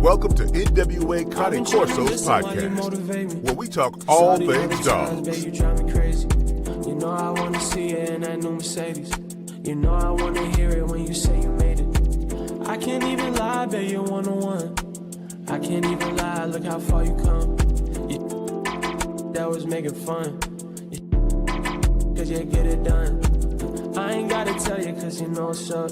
Welcome to NWA Cane Corsos podcast, where we talk all things dogs. You drive me crazy. You know I wanna see it in that new Mercedes. You know I wanna hear it when you say you made it. I can't even lie, babe, you're one-on-one. I can't even lie, look how far you come. That was making fun. Cause you get it done. I ain't gotta tell you cause you know what's up.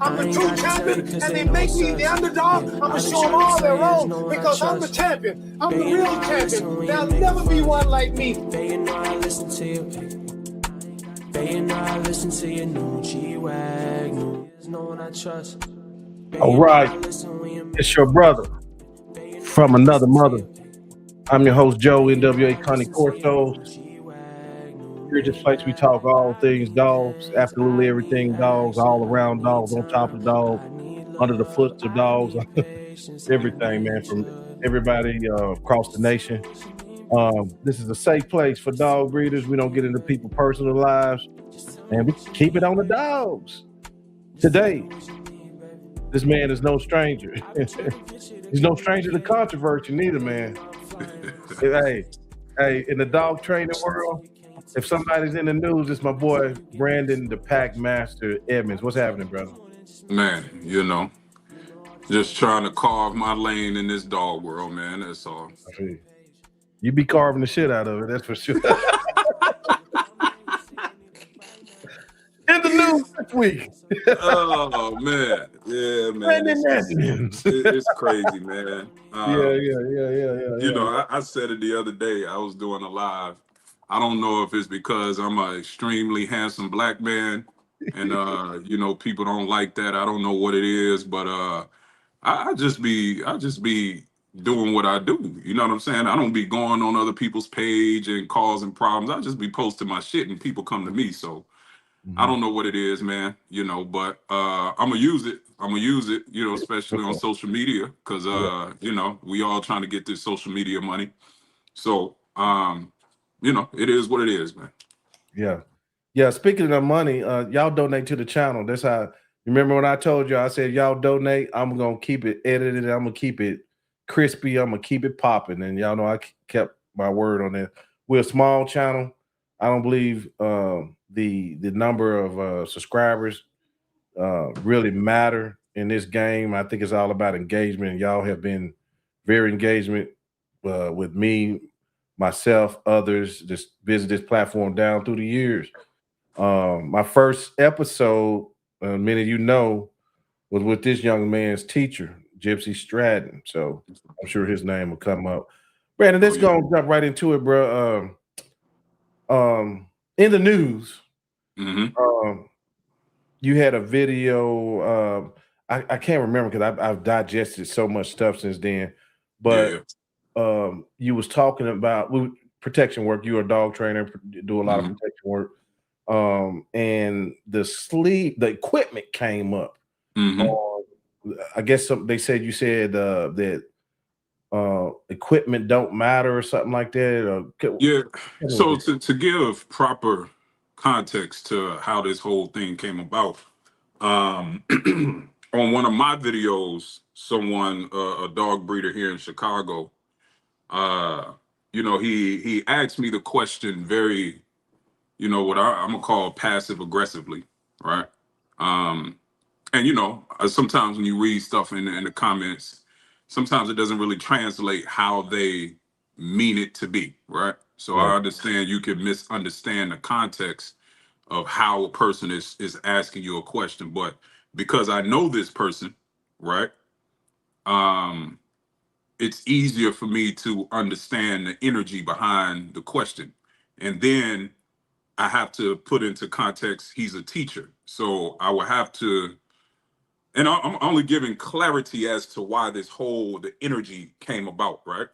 I'm the true champion, and they make me the underdog. I'm gonna show them all they're wrong because I'm the champion. I'm the real champion. There'll never be one like me. You know I listen to you. You know I listen to your new G-Wag. There's no one I trust. All right, it's your brother from another mother. I'm your host, Joe, NWA Cane Corsos. Here at this place, we talk all things dogs, absolutely everything dogs, all around dogs, on top of dogs, under the foot of dogs, everything, man, from everybody across the nation. This is a safe place for dog breeders. We don't get into people's personal lives, and we keep it on the dogs. Today, this man is no stranger. He's no stranger to controversy neither, man. Hey, in the dog training world, if somebody's in the news, it's my boy Brandon, the Pack Master Edmonds. What's happening, brother? Man, you know, just trying to carve my lane in this dog world, man. That's all. You be carving the shit out of it, that's for sure. In the news this week. Oh man, yeah, man. It's crazy, man. Yeah. You know, I said it the other day. I was doing a live. I don't know if it's because I'm an extremely handsome black man, and you know, people don't like that. I don't know what it is, but I just be doing what I do. You know what I'm saying? I don't be going on other people's page and causing problems. I just be posting my shit, and people come to me. So I don't know what it is, man. You know, but I'm gonna use it. You know, especially on social media, because you know, we all trying to get this social media money. So you know, it is what it is, man. Yeah. Speaking of money, y'all donate to the channel. That's how. Remember when I told you, I said y'all donate. I'm gonna keep it edited. I'm gonna keep it crispy. I'm gonna keep it popping. And y'all know I kept my word on that. We're a small channel. I don't believe the number of subscribers really matter in this game. I think it's all about engagement. Y'all have been very engagement with me, myself, others, just visit this platform down through the years. My first episode, many of you know, was with this young man's teacher, Gypsy Stratton. So I'm sure his name will come up. Brandon, let's go and jump right into it, bro. In the news, you had a video. I can't remember because I've digested so much stuff since then, but you was talking about protection work. You're a dog trainer, do a lot of protection work. And the equipment came up. I guess they said you said that equipment don't matter or something like that. So to give proper context to how this whole thing came about, on one of my videos, someone, a dog breeder here in Chicago, you know, he asked me the question very, you know, what I'm gonna call passive aggressively, right? And you know, sometimes when you read stuff in the comments, sometimes it doesn't really translate how they mean it to be, right? So I understand you can misunderstand the context of how a person is asking you a question, but because I know this person, right? It's easier for me to understand the energy behind the question. And then I have to put into context, he's a teacher. So I will have to, and I'm only giving clarity as to why the energy came about, right?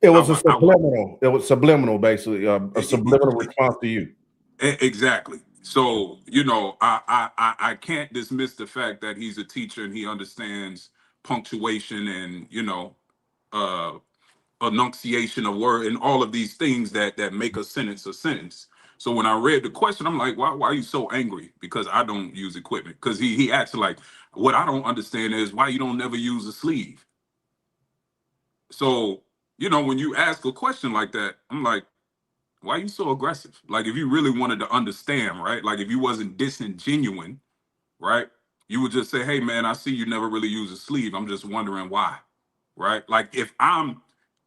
It was subliminal. It was subliminal, basically, a subliminal response to you. Exactly. So, you know, I can't dismiss the fact that he's a teacher and he understands punctuation and, you know, enunciation of word and all of these things that make a sentence a sentence. So when I read the question, I'm like, why are you so angry? Because I don't use equipment. Because he asked, like, what I don't understand is why you don't never use a sleeve. So, you know, when you ask a question like that, I'm like, why are you so aggressive? Like, if you really wanted to understand, right? Like, if you wasn't disingenuous, right? You would just say, hey, man, I see you never really use a sleeve. I'm just wondering why, right? Like, if I'm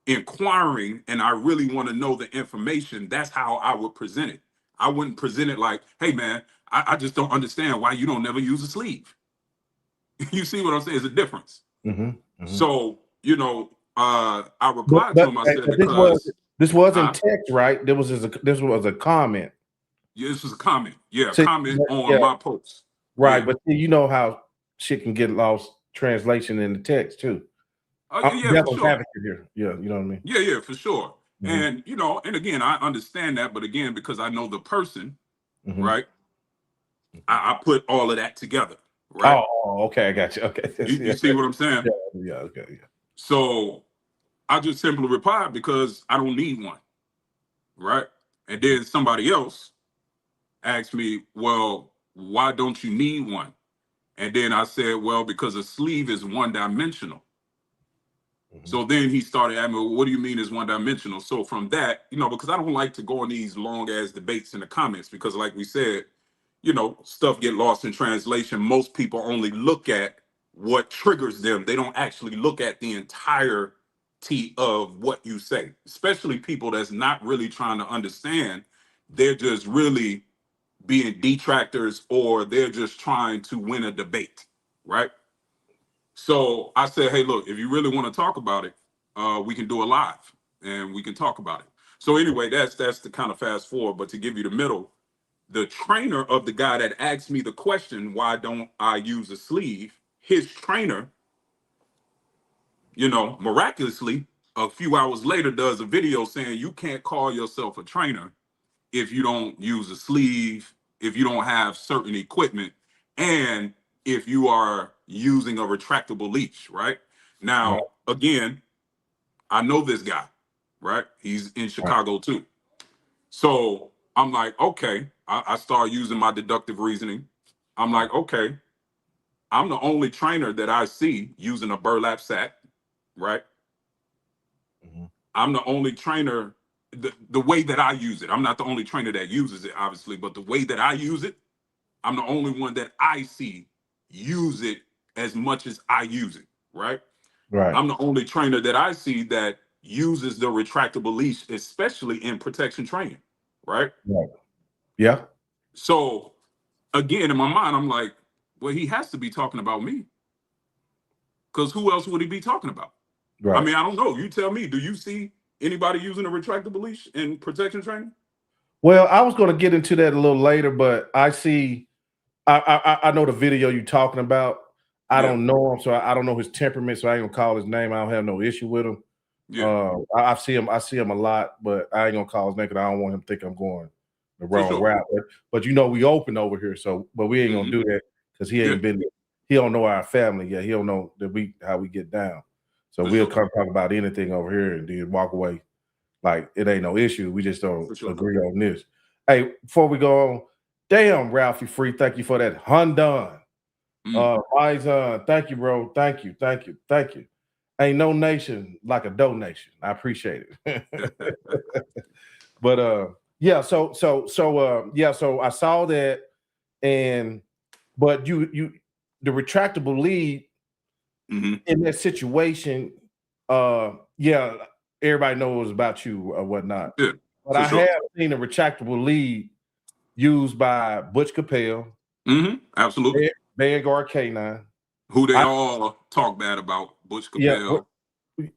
inquiring and I really want to know the information, that's how I would present it. I wouldn't present it like, hey, man, I just don't understand why you don't never use a sleeve. You see what I'm saying? It's a difference. So, you know, I replied to him. I said, but because this wasn't text, right? This was a comment. yeah, this was a comment. Yeah, See, comment on my post. Right, Yeah. but you know how shit can get lost translation in the text too. Yeah, for sure. Here. Yeah, you know what I mean? Yeah, for sure. And, you know, and again, I understand that, but again, because I know the person, right? I put all of that together, right? Oh, okay, I got you. Okay. You see what I'm saying? Yeah, okay, yeah. So I just simply replied because I don't need one, right? And then somebody else asked me, well, why don't you need one? And then I said, well, because a sleeve is one-dimensional. So then he started asking me, well, what do you mean is one-dimensional? So from that, you know, because I don't like to go on these long-ass debates in the comments because like we said, you know, stuff get lost in translation. Most people only look at what triggers them. They don't actually look at the entirety of what you say, especially people that's not really trying to understand. They're just really being detractors or they're just trying to win a debate, right? So I said, hey, look, if you really want to talk about it, we can do a live and we can talk about it. So anyway, that's the kind of fast forward. But to give you the middle, the trainer of the guy that asked me the question, why don't I use a sleeve? His trainer, you know, miraculously, a few hours later does a video saying you can't call yourself a trainer if you don't use a sleeve, if you don't have certain equipment, and if you are using a retractable leash, right? Now, again, I know this guy, right? He's in Chicago too. So I'm like, okay, I start using my deductive reasoning. I'm like, okay, I'm the only trainer that I see using a burlap sack, right? I'm the only trainer, the way that I use it. I'm not the only trainer that uses it, obviously, but the way that I use it, I'm the only one that I see use it as much as I use it, right? Right. I'm the only trainer that I see that uses the retractable leash, especially in protection training, right? Right. Yeah. So again, in my mind, I'm like, well, he has to be talking about me. Because who else would he be talking about? Right. I mean, I don't know. You tell me, do you see anybody using a retractable leash in protection training? Well, I was going to get into that a little later, but I see, I know the video you're talking about. I don't know him, so I don't know his temperament, so I ain't gonna call his name. I don't have no issue with him. I see him a lot, but I ain't gonna call his name because I don't want him to think I'm going the wrong route. But you know, we open over here, so but we ain't gonna do that because he ain't been. He don't know our family yet. He don't know that how we get down. So we'll come talk about anything over here and then walk away like it ain't no issue. We just don't agree on this. Hey, before we go on, damn, Ralphie Free, thank you for that. Hundon. Thank you, bro. Thank you. Ain't no nation like a donation. I appreciate it. But yeah, so I saw that, but you the retractable lead in that situation, everybody knows about you or whatnot. Yeah, but I have seen a retractable lead used by Butch Capel. Absolutely. Vanguard K9. Who they all talk bad about, Butch Capel.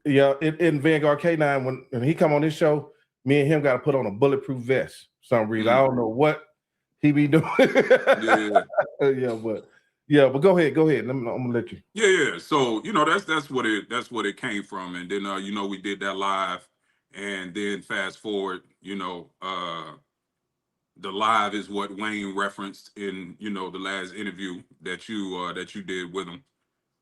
In Vanguard K9, when he come on this show, me and him got to put on a bulletproof vest for some reason. I don't know what he be doing. But go ahead. I'm gonna let you. Yeah. So you know that's what it came from, and then you know we did that live, and then fast forward, you know, the live is what Wayne referenced in the last interview that you did with him.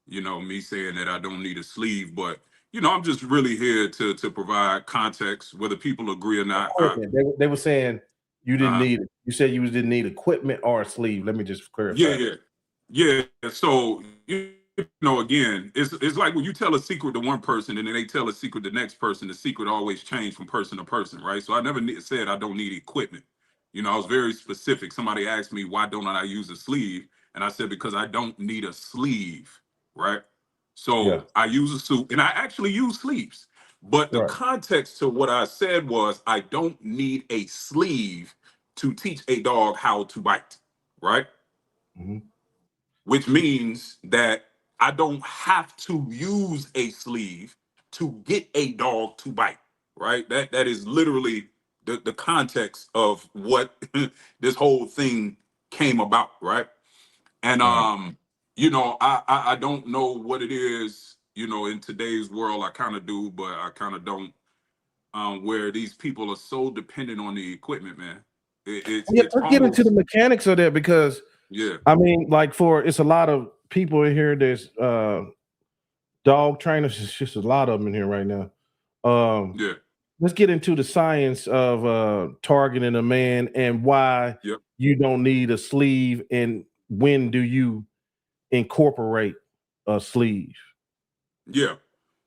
You know, me saying that I don't need a sleeve, but I'm just really here to provide context, whether people agree or not. They were saying you didn't need it. You said you didn't need equipment or a sleeve. Let me just clarify. Yeah. So you know, again, it's like when you tell a secret to one person and then they tell a secret to the next person, the secret always changes from person to person, right? So I never said I don't need equipment. You know, I was very specific. Somebody asked me, why don't I use a sleeve? And I said, because I don't need a sleeve, right? Yeah. So I use a suit and I actually use sleeves. But the Right. context to what I said was, I don't need a sleeve to teach a dog how to bite, right? Mm-hmm. Which means that I don't have to use a sleeve to get a dog to bite, right? That is literally the context of what this whole thing came about, right? And Right. you know, I don't know what it is, you know, in today's world. I kind of do, but I kind of don't. Where these people are so dependent on the equipment, man. Yeah, It's let's get into the almost, mechanics of that because yeah, I mean, like it's a lot of people in here. There's dog trainers. It's just a lot of them in here right now. yeah, Let's get into the science of targeting a man and why yep, you don't need a sleeve and when do you incorporate a sleeve. yeah.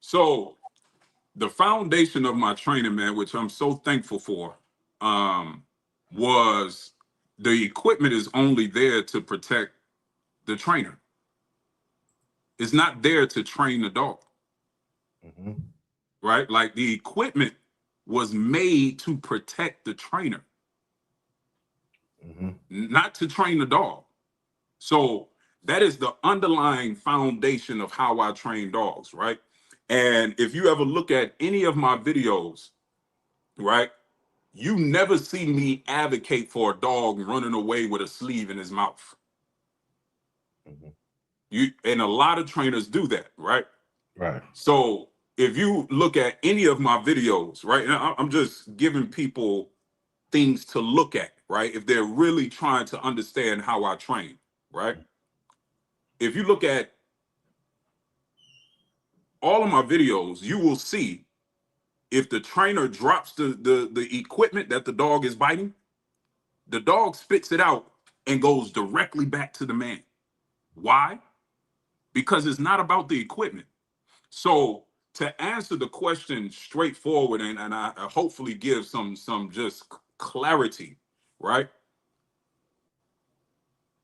So the foundation of my training, man, which I'm so thankful for, um, was the equipment is only there to protect the trainer. It's not there to train the dog, Mm-hmm. right? Like the equipment was made to protect the trainer, Mm-hmm. not to train the dog. So that is the underlying foundation of how I train dogs, right? And if you ever look at any of my videos, right, you never see me advocate for a dog running away with a sleeve in his mouth. Mm-hmm. You and a lot of trainers do that, right? Right. So if you look at any of my videos, right, and I'm just giving people things to look at, right? If they're really trying to understand how I train, right? If you look at all of my videos, you will see if the trainer drops the equipment that the dog is biting, the dog spits it out and goes directly back to the man. Why? Because it's not about the equipment. So to answer the question straightforward and I hopefully give some just clarity, right?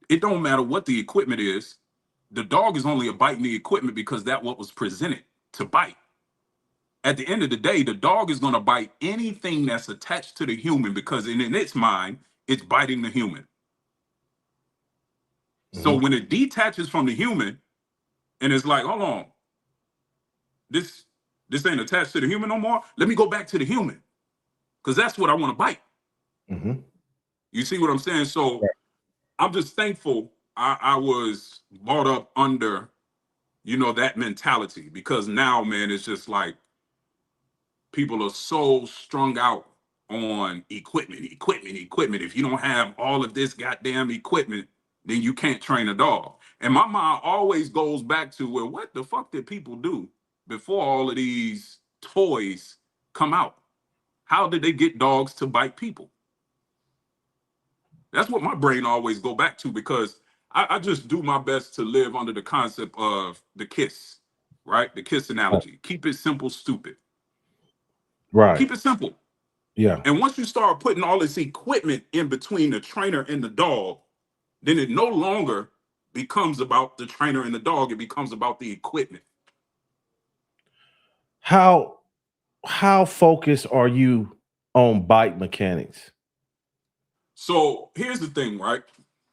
It don't matter what the equipment is. The dog is only biting the equipment because that what was presented to bite. At the end of the day, the dog is going to bite anything that's attached to the human because in its mind, it's biting the human. So Mm-hmm. when it detaches from the human and it's like, hold on, this ain't attached to the human no more. Let me go back to the human because that's what I want to bite. Mm-hmm. You see what I'm saying? So Right. I'm just thankful I was brought up under, you know, that mentality because now, man, it's just like people are so strung out on equipment. If you don't have all of this goddamn equipment, then you can't train a dog. And my mind always goes back to, well, what the fuck did people do before all of these toys come out? How did they get dogs to bite people? That's what my brain always go back to because I just do my best to live under the concept of the kiss, right? The kiss analogy. Keep it simple, stupid. Right. Keep it simple. Yeah. And once you start putting all this equipment in between the trainer and the dog, then it no longer becomes about the trainer and the dog. It becomes about the equipment. How focused are you on bite mechanics? So here's the thing, right?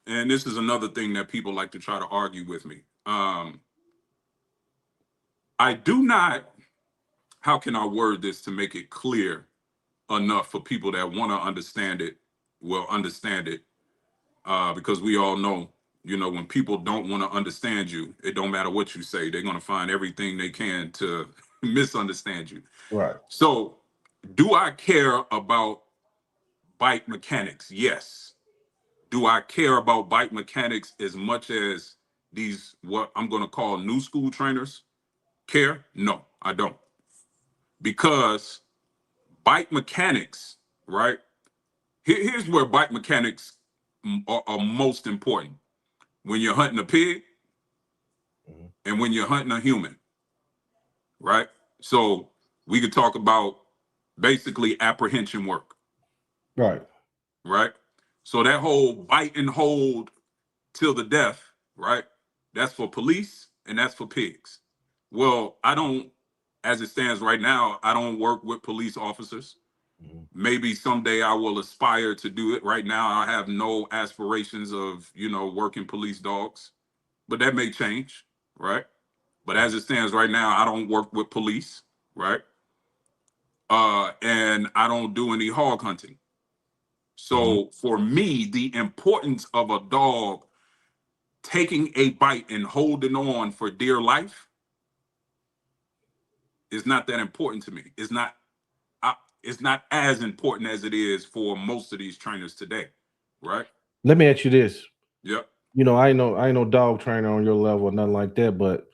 And this is another thing that people like to try to argue with me. I do not, how can I word this to make it clear enough for people that want to understand it, will understand it. Because we all know, you know, when people don't want to understand you, it don't matter what you say, they're going to find everything they can to misunderstand you. Right. So, do I care about bike mechanics? Yes. Do I care about bike mechanics as much as these, what I'm going to call new school trainers care? No, I don't. Because bike mechanics, right? Here's where bike mechanics are most important. When you're hunting a pig, and when you're hunting a human, right? So we could talk about basically apprehension work, Right. right? So that whole bite and hold till the death, right? That's for police and that's for pigs. Well, I don't, as it stands right now, I don't work with police officers. Maybe someday I will aspire to do it. Right now, I have no aspirations of, working police dogs, but that may change, right? But as it stands right now, I don't work with police, right? And I don't do any hog hunting. So for me, the importance of a dog taking a bite and holding on for dear life is not that important to me. It's not as important as it is for most of these trainers today, right? Let me ask you this. Yep. I ain't no dog trainer on your level or nothing like that, but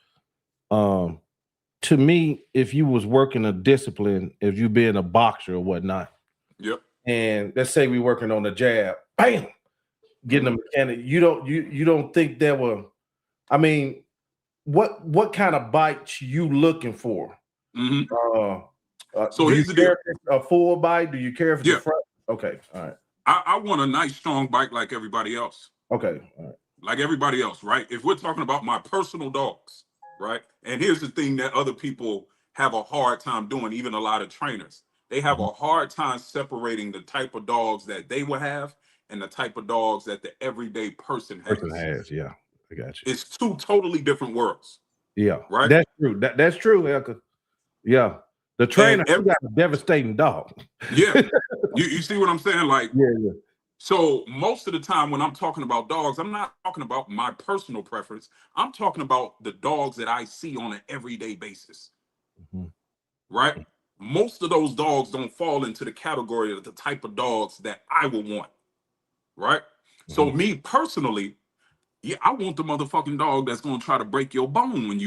to me, if you was working a discipline, if you being a boxer or whatnot, yep, and let's say we working on the jab, bam, getting a mechanic, you don't think there were, I mean, what kind of bites you looking for? So do here's you the care deal. if it's a full bite? Do you care if it's Yeah. a front? Okay, all right. I want a nice strong bite like everybody else. Okay, all right. Like everybody else, right? If we're talking about my personal dogs, right? And here's the thing that other people have a hard time doing, even a lot of trainers. They have a hard time separating the type of dogs that they will have and the type of dogs that the everyday person has. Yeah. I got you. It's two totally different worlds. Yeah, right. That's true. That's true, Elka. Yeah, the trainer he got a devastating dog. Yeah, you see what I'm saying? Like, yeah. So most of the time when I'm talking about dogs, I'm not talking about my personal preference. I'm talking about the dogs that I see on an everyday basis, right? Most of those dogs don't fall into the category of the type of dogs that I would want, right? So me personally, yeah, I want the motherfucking dog that's gonna try to break your bone when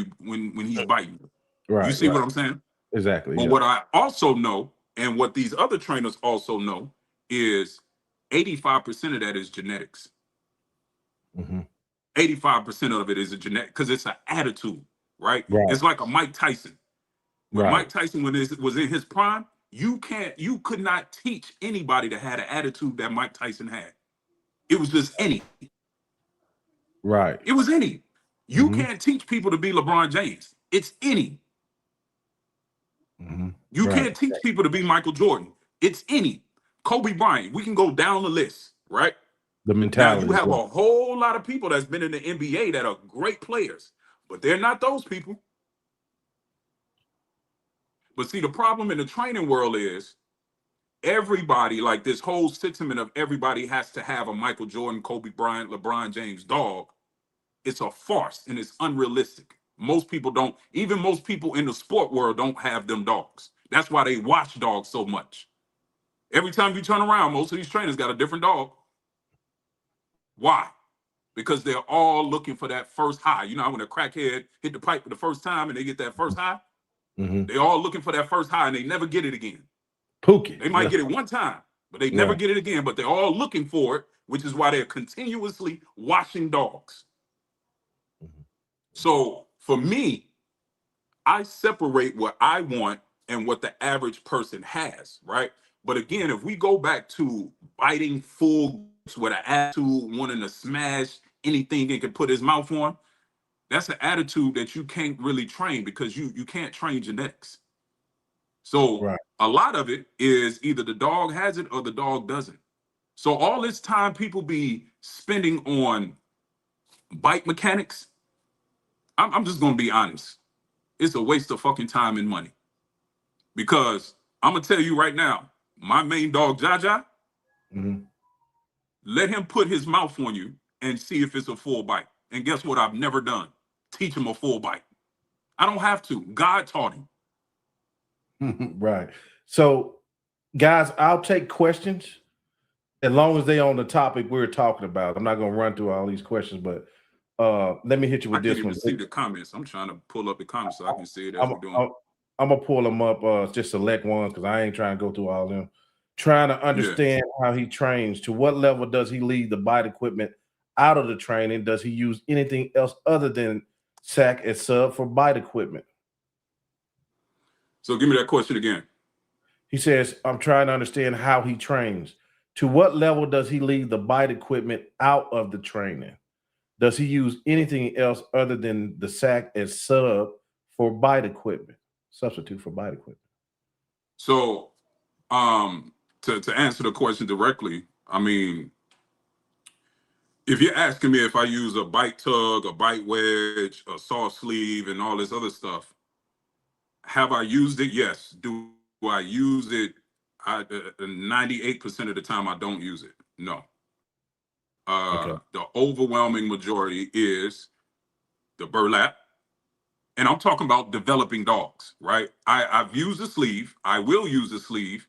he's biting you. Right. You see what I'm saying? Exactly. But what I also know, and what these other trainers also know, is 85% of that is genetics. 85% of it is a genetic, because it's an attitude, right? It's like a Mike Tyson. When Mike Tyson was in his prime, you could not teach anybody that had an attitude that Mike Tyson had. It was just any. Right. It was any. You can't teach people to be LeBron James. It's any. You can't teach people to be Michael Jordan. It's any. Kobe Bryant. We can go down the list, right? The mentality. Now you have a whole lot of people that's been in the NBA that are great players, but they're not those people. But see, the problem in the training world is everybody, like this whole sentiment of everybody has to have a Michael Jordan, Kobe Bryant, LeBron James dog. It's a farce and it's unrealistic. Most people don't, even most people in the sport world don't have them dogs. That's why they watch dogs so much. Every time you turn around, most of these trainers got a different dog. Why? Because they're all looking for that first high. You know, when a crackhead hit the pipe for the first time and they get that first high, they all looking for that first high and they never get it again. Pookie. They might get it one time, but they never get it again. But they're all looking for it, which is why they're continuously watching dogs. So for me, I separate what I want and what the average person has, right? But again, if we go back to biting full with an attitude, wanting to smash anything it could put his mouth on, that's an attitude that you can't really train, because you can't train genetics. So a lot of it is either the dog has it or the dog doesn't. So all this time people be spending on bite mechanics, I'm just gonna be honest. It's a waste of fucking time and money. Because I'm gonna tell you right now, my main dog, Jaja, let him put his mouth on you and see if it's a full bite. And guess what I've never done? Teach him a full bite. I don't have to. God taught him. Right. So, guys, I'll take questions as long as they on the topic we're talking about. I'm not going to run through all these questions, but let me hit you with this one. I can't even see the comments. I'm trying to pull up the comments so I can see it as we're doing. I'm going to pull them up, just select ones, because I ain't trying to go through all of them. Trying to understand how he trains. To what level does he leave the bite equipment out of the training? Does he use anything else other than sack as sub for bite equipment. So give me that question again. He says, I'm trying to understand how he trains. To what level does he leave the bite equipment out of the training? Does he use anything else other than the sack as sub for bite equipment, substitute for bite equipment? So to answer the question directly, I mean, if you're asking me if I use a bite tug, a bite wedge, a saw sleeve, and all this other stuff, have I used it? Yes. Do I use it? 98% of the time I don't use it. No. Okay. The overwhelming majority is the burlap. And I'm talking about developing dogs, right? I've used the sleeve. I will use the sleeve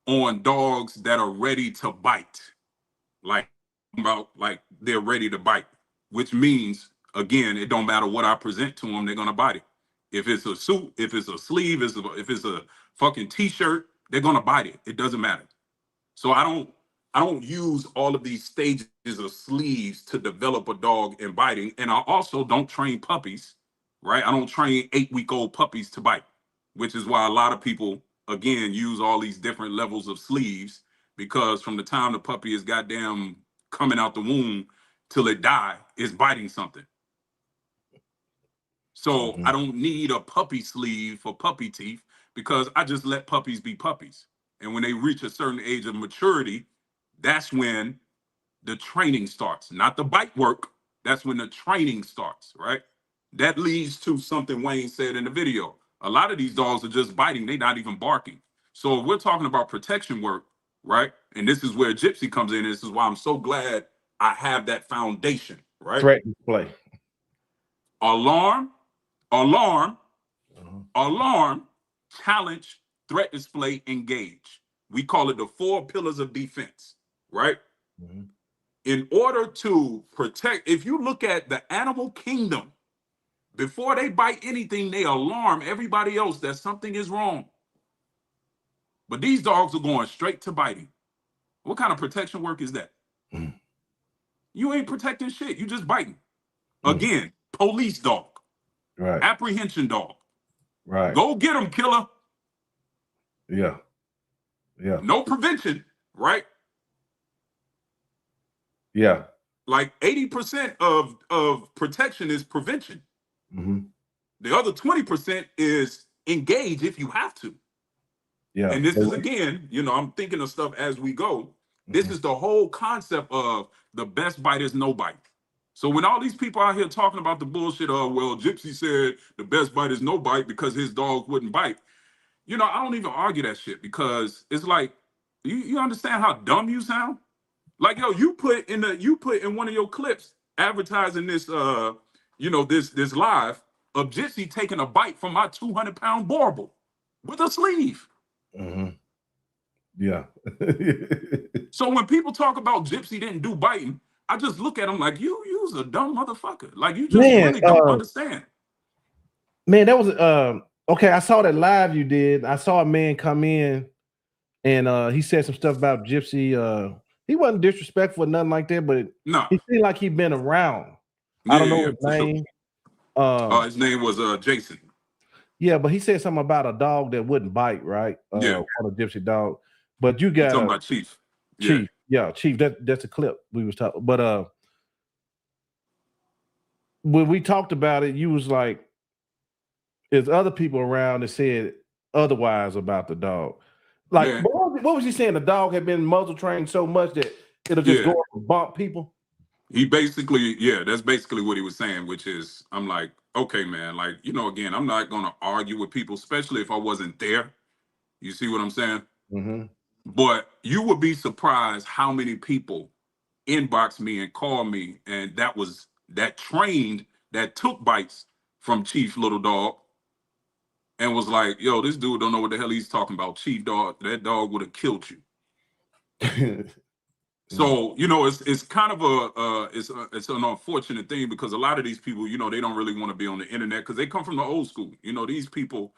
on dogs that are ready to bite. Like they're ready to bite, which means, again, it don't matter what I present to them, they're gonna bite it. If it's a suit, if it's a sleeve, if it's a fucking t-shirt, they're gonna bite it. It doesn't matter. So I don't use all of these stages of sleeves to develop a dog in biting. And I also don't train puppies, right? I don't train 8-week-old puppies to bite, which is why a lot of people, again, use all these different levels of sleeves, because from the time the puppy is goddamn coming out the womb till it die, it's biting something. So I don't need a puppy sleeve for puppy teeth, because I just let puppies be puppies. And when they reach a certain age of maturity, that's when the training starts, not the bite work. That's when the training starts, right? That leads to something Wayne said in the video. A lot of these dogs are just biting. They're not even barking. So if we're talking about protection work, right? And this is where Gypsy comes in. This is why I'm so glad I have that foundation, right? Threat display. Alarm, challenge, threat display, engage. We call it the 4 pillars of defense, right? In order to protect, if you look at the animal kingdom, before they bite anything, they alarm everybody else that something is wrong. But these dogs are going straight to biting. What kind of protection work is that? You ain't protecting shit. You just biting. Again, police dog. Right. Apprehension dog. Right. Go get them, killer. Yeah. Yeah. No prevention, right? Yeah. Like 80% of protection is prevention. The other 20% is engage if you have to. Yeah. And this is, again, you know, I'm thinking of stuff as we go. This is the whole concept of the best bite is no bite. So when all these people out here talking about the bullshit of, well, Gypsy said the best bite is no bite because his dogs wouldn't bite. You know, I don't even argue that shit, because it's like, you understand how dumb you sound? Like, yo, you put in one of your clips advertising this this live of Gypsy taking a bite from my 200-pound barbel with a sleeve. Yeah. So when people talk about Gypsy didn't do biting, I just look at him like, you's a dumb motherfucker. Like, you just really don't understand. Man, that was okay. I saw that live you did. I saw a man come in and he said some stuff about Gypsy. He wasn't disrespectful or nothing like that, but No, he seemed like he'd been around. Yeah, I don't know his name. Sure. His name was Jason. Yeah, but he said something about a dog that wouldn't bite, right? Yeah. On a Gypsy dog. But you got talking about Chief. Chief. Yeah, Chief. That's a clip we was talking. But when we talked about it, you was like, there's other people around that said otherwise about the dog. Like, Yeah. what was he saying? The dog had been muzzle trained so much that it'll just go up and bump people. He basically, that's basically what he was saying, which is, I'm like, okay, man, like, you know, again, I'm not going to argue with people, especially if I wasn't there. You see what I'm saying? But you would be surprised how many people inbox me and call me, and that took bites from Chief Little Dog and was like, yo, this dude don't know what the hell he's talking about. Chief dog, that dog would have killed you. So, you know, it's kind of it's an unfortunate thing, because a lot of these people, you know, they don't really want to be on the internet because they come from the old school. You know, these people,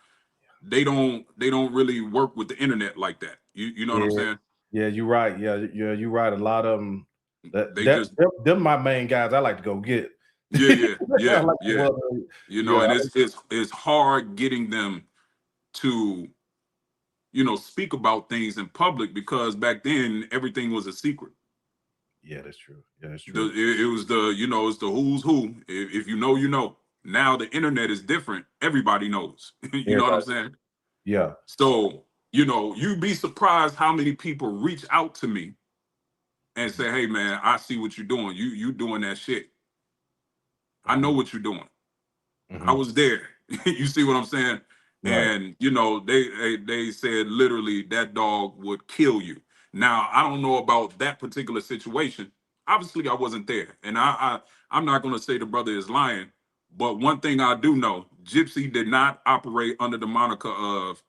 they don't really work with the internet like that. You know what I'm saying? Yeah, you're right. Yeah, you're right. A lot of them, They them my main guys I like to go get. Yeah. Like, well, You know, yeah, and it's hard getting them to, you know, speak about things in public because back then everything was a secret. yeah, that's true. Yeah, that's true. It was the, you know, it's the who's who. If you know, you know. Now the internet is different. Everybody knows. You know what I'm Everybody, saying? yeah. So, you know, you'd be surprised how many people reach out to me and say, "Hey, man, I see what you're doing. You doing that shit. I know what you're doing. I Mm-hmm. was there." You see what I'm saying? Right. And you know, they said literally that dog would kill you. Now, I don't know about that particular situation. Obviously, I wasn't there, and I'm not going to say the brother is lying. But one thing I do know, Gypsy did not operate under the moniker of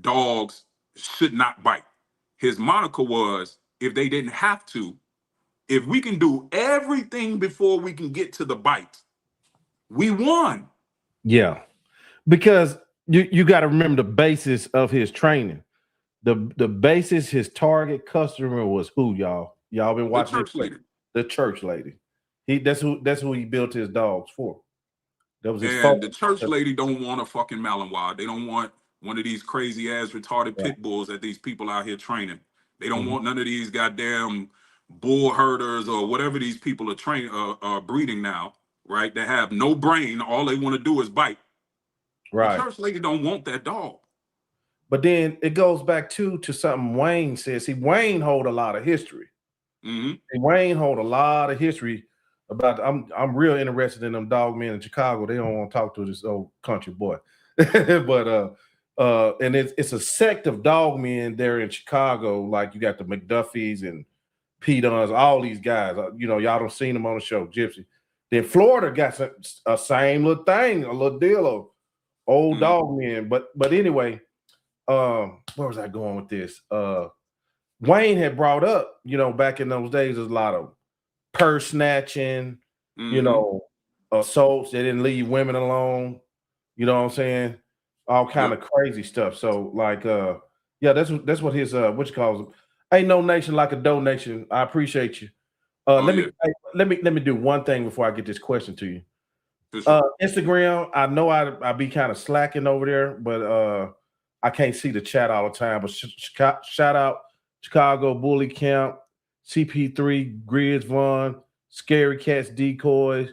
dogs should not bite. His moniker was if they didn't have to, if we can do everything before we can get to the bite, we won. Yeah, because you got to remember the basis of his training. The basis, his target customer was who, y'all? Y'all been The watching it church play? leader. The church lady. That's who he built his dogs for. That was his And the focus. church lady don't want a fucking Malinois. They don't want one of these crazy ass retarded Yeah. pit bulls that these people out here training. They don't Mhm. want none of these goddamn bull herders or whatever these people are breeding now, right? That have no brain. All they want to do is bite. The Right. church lady don't want that dog. But then it goes back to something Wayne says. See, Wayne hold a lot of history. Mm-hmm. And Wayne hold a lot of history about. I'm real interested in them dog men in Chicago. They don't want to talk to this old country boy, but and it's a sect of dog men there in Chicago. Like you got the McDuffies and P Duns, all these guys. You know, y'all don't seen them on the show, Gypsy. Then Florida got a same little thing, a little deal of old Mm-hmm. dog men. But anyway, where was I going with this? Wayne had brought up, you know, back in those days, there's a lot of purse snatching, you Mm-hmm. know, assaults. They didn't leave women alone. You know what I'm saying? All kind Yep. of crazy stuff. So, like, yeah, that's what his what you call it. Ain't no nation like a donation. I appreciate you. Oh yeah, Let me do one thing before I get this question to you. for sure. Instagram, I know I be kind of slacking over there, but I can't see the chat all the time. But shout out Chicago Bully Camp, CP3, Grizz Vaughn, Scary Cats Decoys,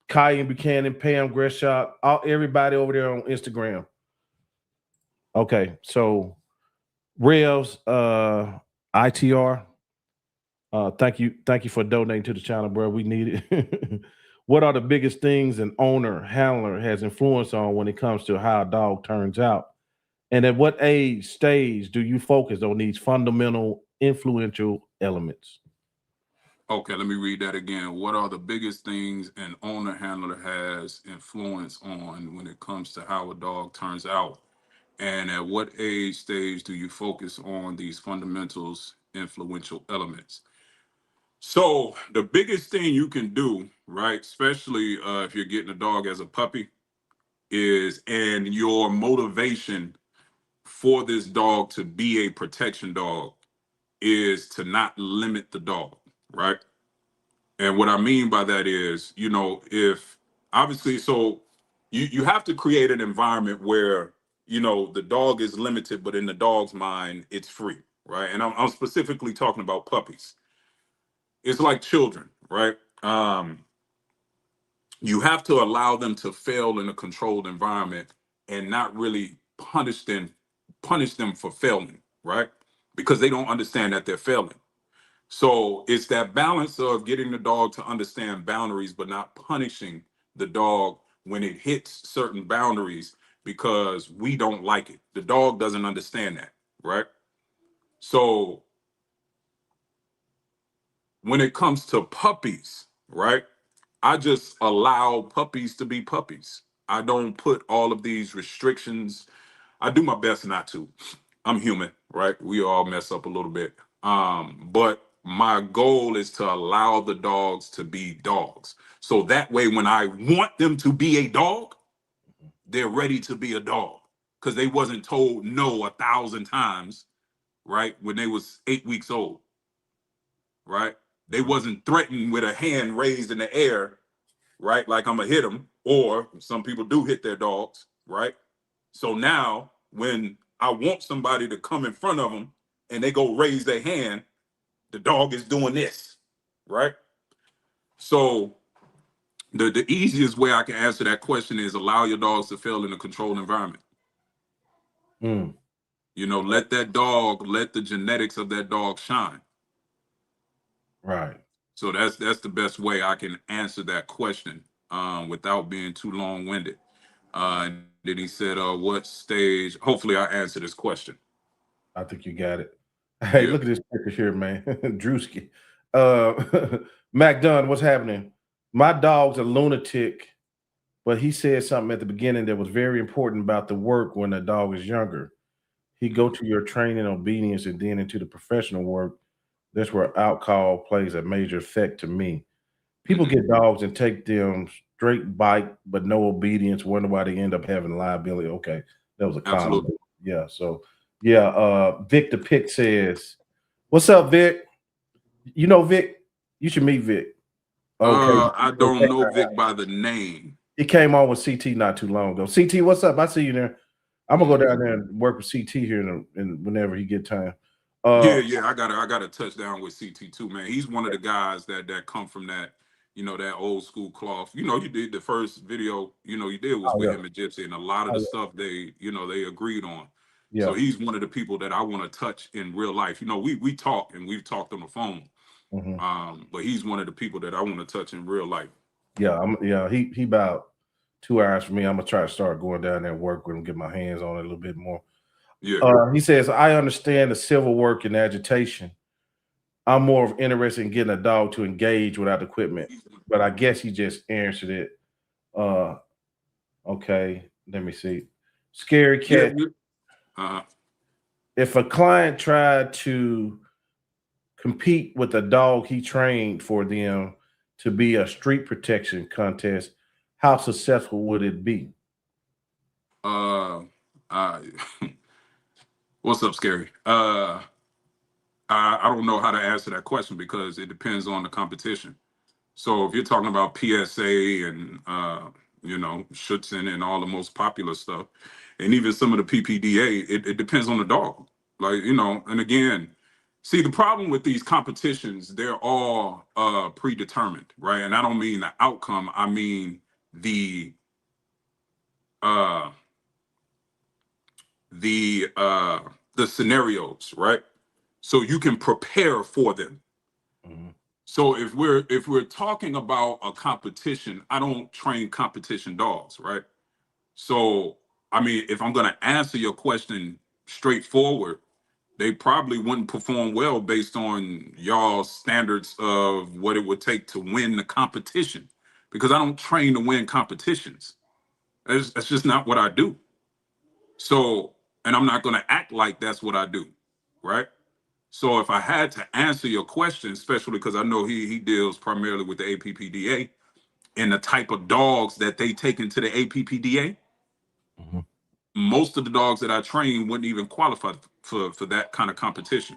Kai Buchanan, Pam Greshot, everybody over there on Instagram. Okay, so Revs, ITR. Thank you for donating to the channel, bro. We need it. What are the biggest things an owner, handler has influence on when it comes to how a dog turns out? And at what age stage do you focus on these fundamental influential elements? Okay, let me read that again. What are the biggest things an owner handler has influence on when it comes to how a dog turns out? And at what age stage do you focus on these fundamentals, influential elements? So, the biggest thing you can do, right, especially if you're getting a dog as a puppy, is and your motivation for this dog to be a protection dog is to not limit the dog, right? And what I mean by that is, you know, if obviously, so you have to create an environment where, you know, the dog is limited, but in the dog's mind, it's free, right? And I'm specifically talking about puppies. It's like children, right? You have to allow them to fail in a controlled environment and not really punish them for failing, right? Because they don't understand that they're failing. So it's that balance of getting the dog to understand boundaries, but not punishing the dog when it hits certain boundaries because we don't like it. The dog doesn't understand that, right? So when it comes to puppies, right? I just allow puppies to be puppies. I don't put all of these restrictions. I do my best not to. I'm human, right? We all mess up a little bit. But my goal is to allow the dogs to be dogs. So that way, when I want them to be a dog, they're ready to be a dog. Because they wasn't told no 1,000 times, right? When they was 8 weeks old, right? They wasn't threatened with a hand raised in the air right? Like I'm gonna hit them, or some people do hit their dogs, right? So now when I want somebody to come in front of them and they go raise their hand, the dog is doing this, right? So the easiest way I can answer that question is allow your dogs to fail in a controlled environment. Mm. You know, let the genetics of that dog shine. Right. So that's the best way I can answer that question without being too long-winded. Then he said, what stage? Hopefully I answered this question. I think you got it. Hey, Yeah. look at this picture here, man. Drewski. Mac Dunn, what's happening? My dog's a lunatic, but he said something at the beginning that was very important about the work when the dog is younger. He go to your training, obedience, and then into the professional work. That's where outcall plays a major effect to me. People get dogs and take them straight bite, but no obedience, wonder why they end up having liability. Okay, that was a comment. Absolutely. Yeah, so yeah, Vic the Pick says, what's up, Vic? You know Vic, you should meet Vic. Okay. I don't know Vic by the name. He came on with CT not too long ago. CT, what's up? I see you there. I'm gonna go down there and work with CT here and whenever he get time. Yeah, I got a touchdown with CT too, man. He's one of the guys that come from that, you know, that old school cloth. You know, you did the first video, you know, you did was with him and Gypsy, and a lot of the stuff they agreed on. Yeah. So he's one of the people that I want to touch in real life. You know, we talk and we've talked on the phone. But he's one of the people that I want to touch in real life. Yeah, he about 2 hours from me. I'm gonna try to start going down there and work with him, get my hands on it a little bit more. Yeah. He says, I understand the civil work and agitation. I'm more interested in getting a dog to engage without equipment, but I guess he just answered it. Okay, let me see. Scary Cat. Yeah. If a client tried to compete with a dog he trained for them to be a street protection contest, how successful would it be? What's up, Scary? I don't know how to answer that question because it depends on the competition. So if you're talking about PSA and you know, Schutzen and all the most popular stuff, and even some of the PPDA, it depends on the dog. Like, you know, and again, see, the problem with these competitions, they're all predetermined, right? And I don't mean the outcome, I mean the scenarios, right? So you can prepare for them. So if we're talking about a competition, I don't train competition dogs, right? So I mean, if I'm going to answer your question straightforward, they probably wouldn't perform well based on y'all's standards of what it would take to win the competition, because I don't train to win competitions. That's just not what I do. So, and I'm not going to act like that's what I do, right? So if I had to answer your question, especially because I know he deals primarily with the APPDA and the type of dogs that they take into the APPDA, most of the dogs that I train wouldn't even qualify for that kind of competition.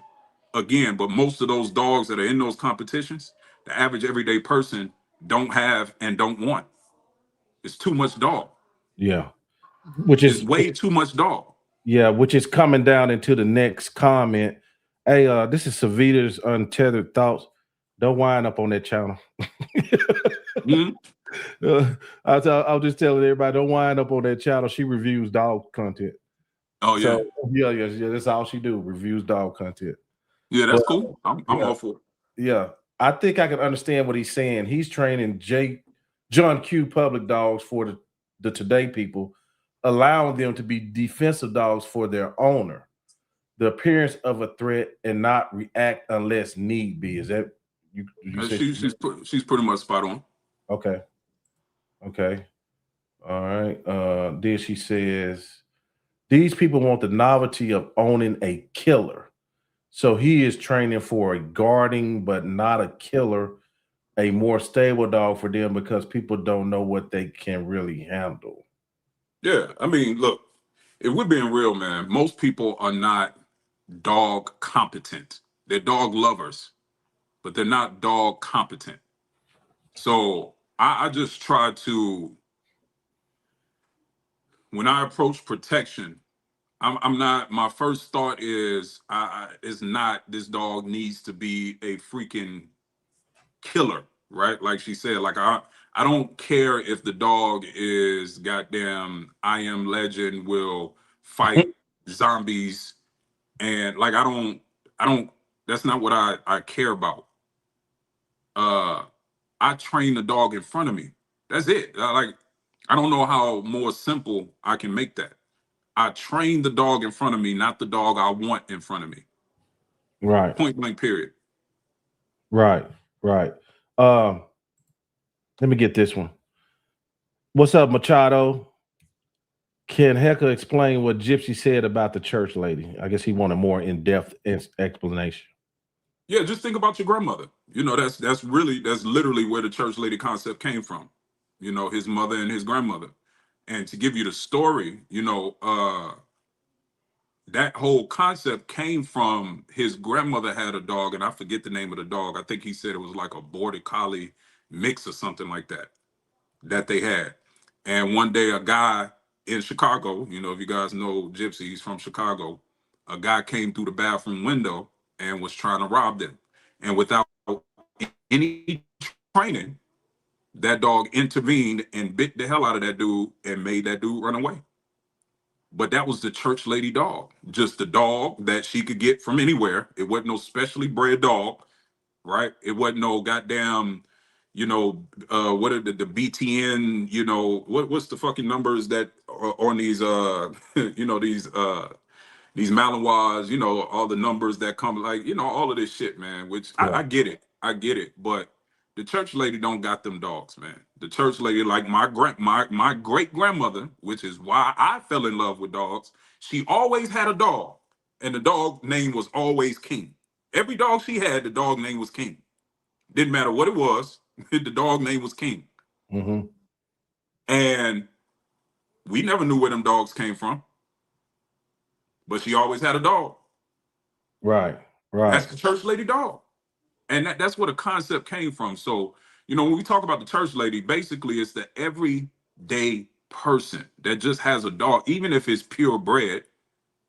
Again, but most of those dogs that are in those competitions, the average everyday person don't have and don't want. It's too much dog. Yeah. Which is way too much dog. Yeah, which is coming down into the next comment. Hey, this is Savita's Untethered Thoughts. Don't wind up on that channel. I'll just tell everybody, don't wind up on that channel. She reviews dog content. Oh, yeah. So, yeah. That's all she do. Reviews dog content. Yeah, that's cool. I'm all for it. Yeah. I think I can understand what he's saying. He's training John Q public dogs for the Today people, allowing them to be defensive dogs for their owner, the appearance of a threat, and not react unless need be. Is that you she's pretty much spot on. Okay. All right. Then she says, these people want the novelty of owning a killer. So he is training for a guarding, but not a killer, a more stable dog for them because people don't know what they can really handle. Yeah, I mean, look, if we're being real, man, most people are not dog competent. They're dog lovers, but they're not dog competent. So I just try to, when I approach protection, I'm not, my first thought is, is not this dog needs to be a freaking killer, right? Like she said, like I don't care if the dog is goddamn I Am Legend will fight zombies, and like I don't that's not what I care about. I train the dog in front of me. That's it. Like I don't know how more simple I can make that. I train the dog in front of me, not the dog I want in front of me. Right. Point blank period. Right. Right. Um, let me get this one. What's up, Machado? Can Hecker explain what Gypsy said about the church lady? I guess he wanted more in-depth explanation. Yeah, just think about your grandmother. You know, that's literally where the church lady concept came from. You know, his mother and his grandmother. And to give you the story, you know, that whole concept came from his grandmother had a dog, and I forget the name of the dog. I think he said it was like a border collie mix or something like that they had. And one day a guy in Chicago, you know, if you guys know Gypsy, he's from Chicago, a guy came through the bathroom window and was trying to rob them. And without any training, that dog intervened and bit the hell out of that dude and made that dude run away. But that was the church lady dog, just the dog that she could get from anywhere. It wasn't no specially bred dog, right? It wasn't no goddamn, you know, what are the BTN, you know, what's the fucking numbers that are on these, you know, these Malinois, you know, all the numbers that come, like, you know, all of this shit, man, which Yeah. I get it. I get it. But the church lady don't got them dogs, man. The church lady, like my great grandmother, which is why I fell in love with dogs, she always had a dog. And the dog name was always King. Every dog she had, the dog name was King. Didn't matter what it was, the dog name was King. Mm-hmm. And we never knew where them dogs came from. But she always had a dog. Right. Right. That's the church lady dog. And that's where the concept came from. So, you know, when we talk about the church lady, basically it's the everyday person that just has a dog, even if it's purebred,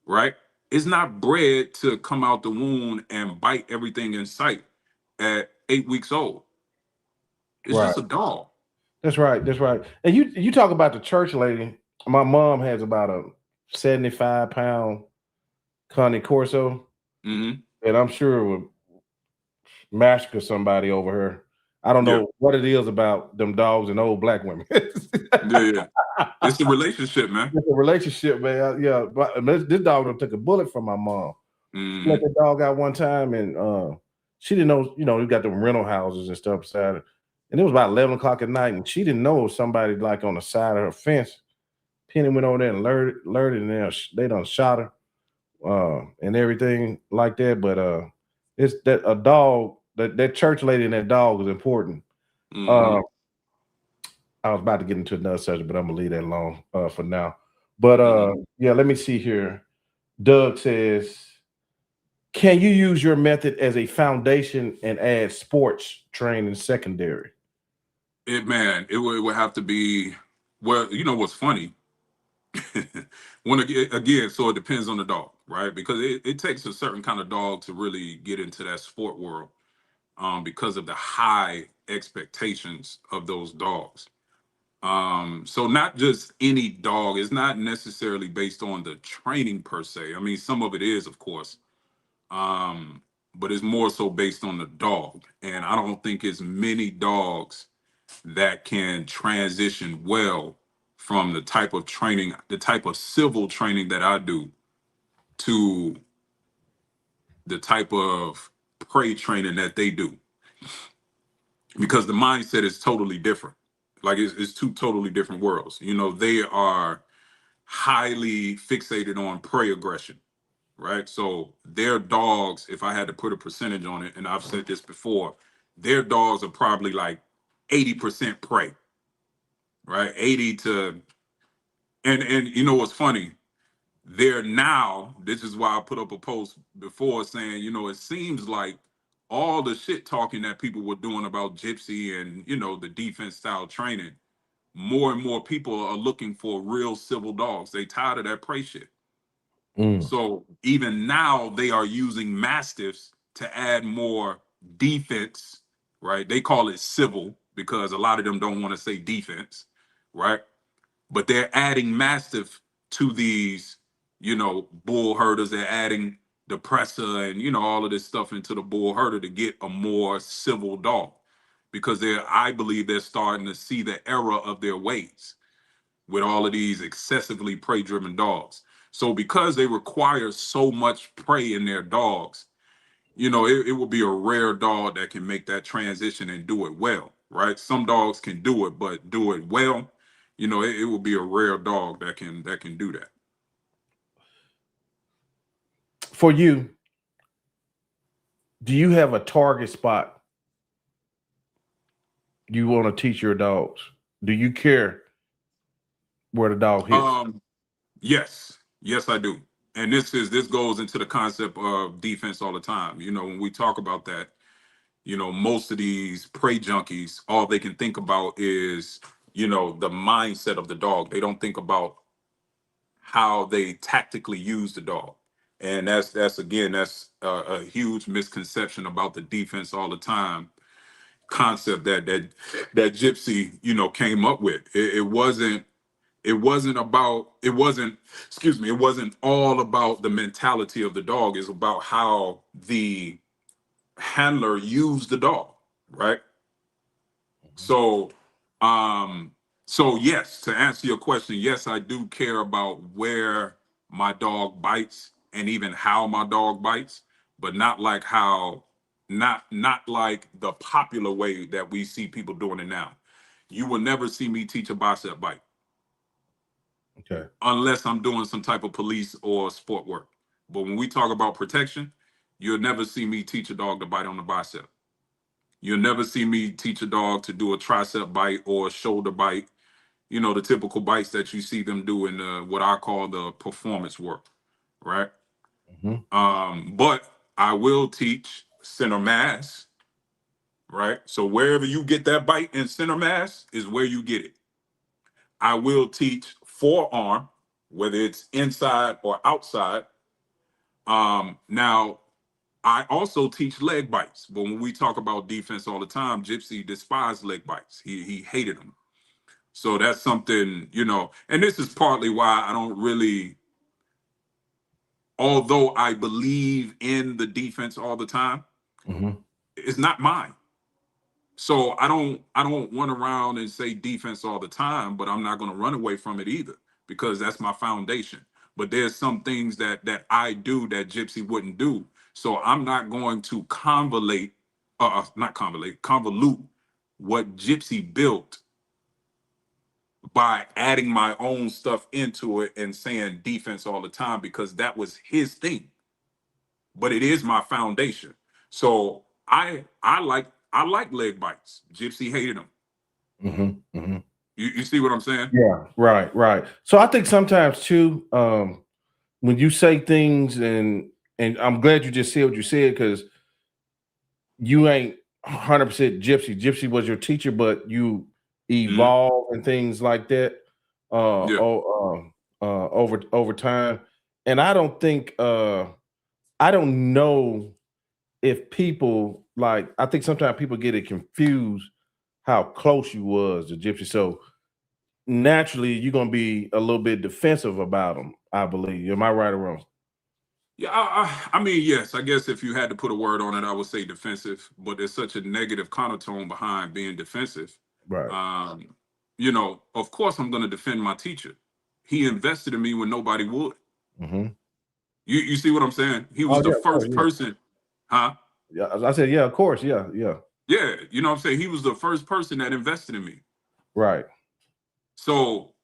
right? It's not bred to come out the womb and bite everything in sight at 8 weeks old. It's Right. just a dog. That's right. That's right. And you talk about the church lady. My mom has about a 75-pound Cane Corso, Mm-hmm. and I'm sure it would massacre somebody over her. I don't know what it is about them dogs and old black women. Yeah. It's a relationship, man. It's a relationship, man. Yeah, but this dog done took a bullet from my mom. Mm-hmm. Let the dog out one time, and she didn't know. You know, we got them rental houses and stuff beside her, and it was about 11 o'clock at night, and she didn't know somebody like on the side of her fence. Penny went over there and alerted, and they done shot her, and everything like that. But it's that a dog, that church lady and that dog is important. Mm-hmm. I was about to get into another subject, but I'm gonna leave that alone for now. But yeah, let me see here. Doug says, can you use your method as a foundation and add sports training secondary? It would have to be, well, you know what's funny? When again, so it depends on the dog, right? Because it takes a certain kind of dog to really get into that sport world, because of the high expectations of those dogs. So not just any dog, it's not necessarily based on the training per se. I mean, some of it is, of course, but it's more so based on the dog. And I don't think it's many dogs that can transition well from the type of training, the type of civil training that I do, to the type of prey training that they do, because the mindset is totally different. Like it's two totally different worlds. You know, they are highly fixated on prey aggression, right? So their dogs, if I had to put a percentage on it, and I've said this before, their dogs are probably like 80% prey, right? 80 to, and you know what's funny? They're now, this is why I put up a post before saying, you know, it seems like all the shit talking that people were doing about Gypsy and, you know, the defense style training, more and more people are looking for real civil dogs. They tired of that prey shit. So even now they are using mastiffs to add more defense, right? They call it civil because a lot of them don't want to say defense, right? But they're adding mastiff to these, you know, bull herders. They're adding depressor and, you know, all of this stuff into the bull herder to get a more civil dog because I believe they're starting to see the error of their ways with all of these excessively prey driven dogs. So because they require so much prey in their dogs, you know, it will be a rare dog that can make that transition and do it well, right? Some dogs can do it, but do it well, you know, it will be a rare dog that can do that. For you, do you have a target spot you want to teach your dogs? Do you care where the dog hits? Yes, I do. And this goes into the concept of defense all the time. You know, when we talk about that, you know, most of these prey junkies, all they can think about is, you know, the mindset of the dog. They don't think about how they tactically use the dog. And that's a huge misconception about the defense all the time concept that Gypsy, you know, came up with. It wasn't all about the mentality of the dog. It's about how the handler used the dog, right? So yes, to answer your question, yes, I do care about where my dog bites and even how my dog bites, but not like not like the popular way that we see people doing it now. You will never see me teach a bicep bite. Okay. Unless I'm doing some type of police or sport work. But when we talk about protection, you'll never see me teach a dog to bite on the bicep. You'll never see me teach a dog to do a tricep bite or a shoulder bite. You know, the typical bites that you see them do in what I call the performance work, right? But I will teach center mass, right? So wherever you get that bite in center mass is where you get it. I will teach forearm, whether it's inside or outside. Now, I also teach leg bites, but when we talk about defense all the time, Gypsy despised leg bites. He hated them. So that's something, you know, and this is partly why I don't really, although I believe in the defense all the time, it's not mine. So I don't run around and say defense all the time, but I'm not going to run away from it either because that's my foundation. But there's some things that I do that Gypsy wouldn't do. So I'm not going to convolute what Gypsy built by adding my own stuff into it and saying defense all the time because that was his thing. But it is my foundation. So I like leg bites. Gypsy hated them. You see what I'm saying? Yeah, right. So I think sometimes too, when you say things and I'm glad you just said what you said because you ain't 100% Gypsy. Gypsy was your teacher, but you evolve and things like that over time. And I don't think I don't know if people like I think sometimes people get it confused how close you was to Gypsy. So naturally you're gonna be a little bit defensive about them, I believe. Am I right or wrong? Yeah, I mean, yes, I guess if you had to put a word on it, I would say defensive, but there's such a negative connotation behind being defensive. Right. You know, of course I'm going to defend my teacher. He invested in me when nobody would. You see what I'm saying? He was the first person, huh? Yeah, I said, yeah, of course, yeah. Yeah, you know what I'm saying? He was the first person that invested in me. Right. So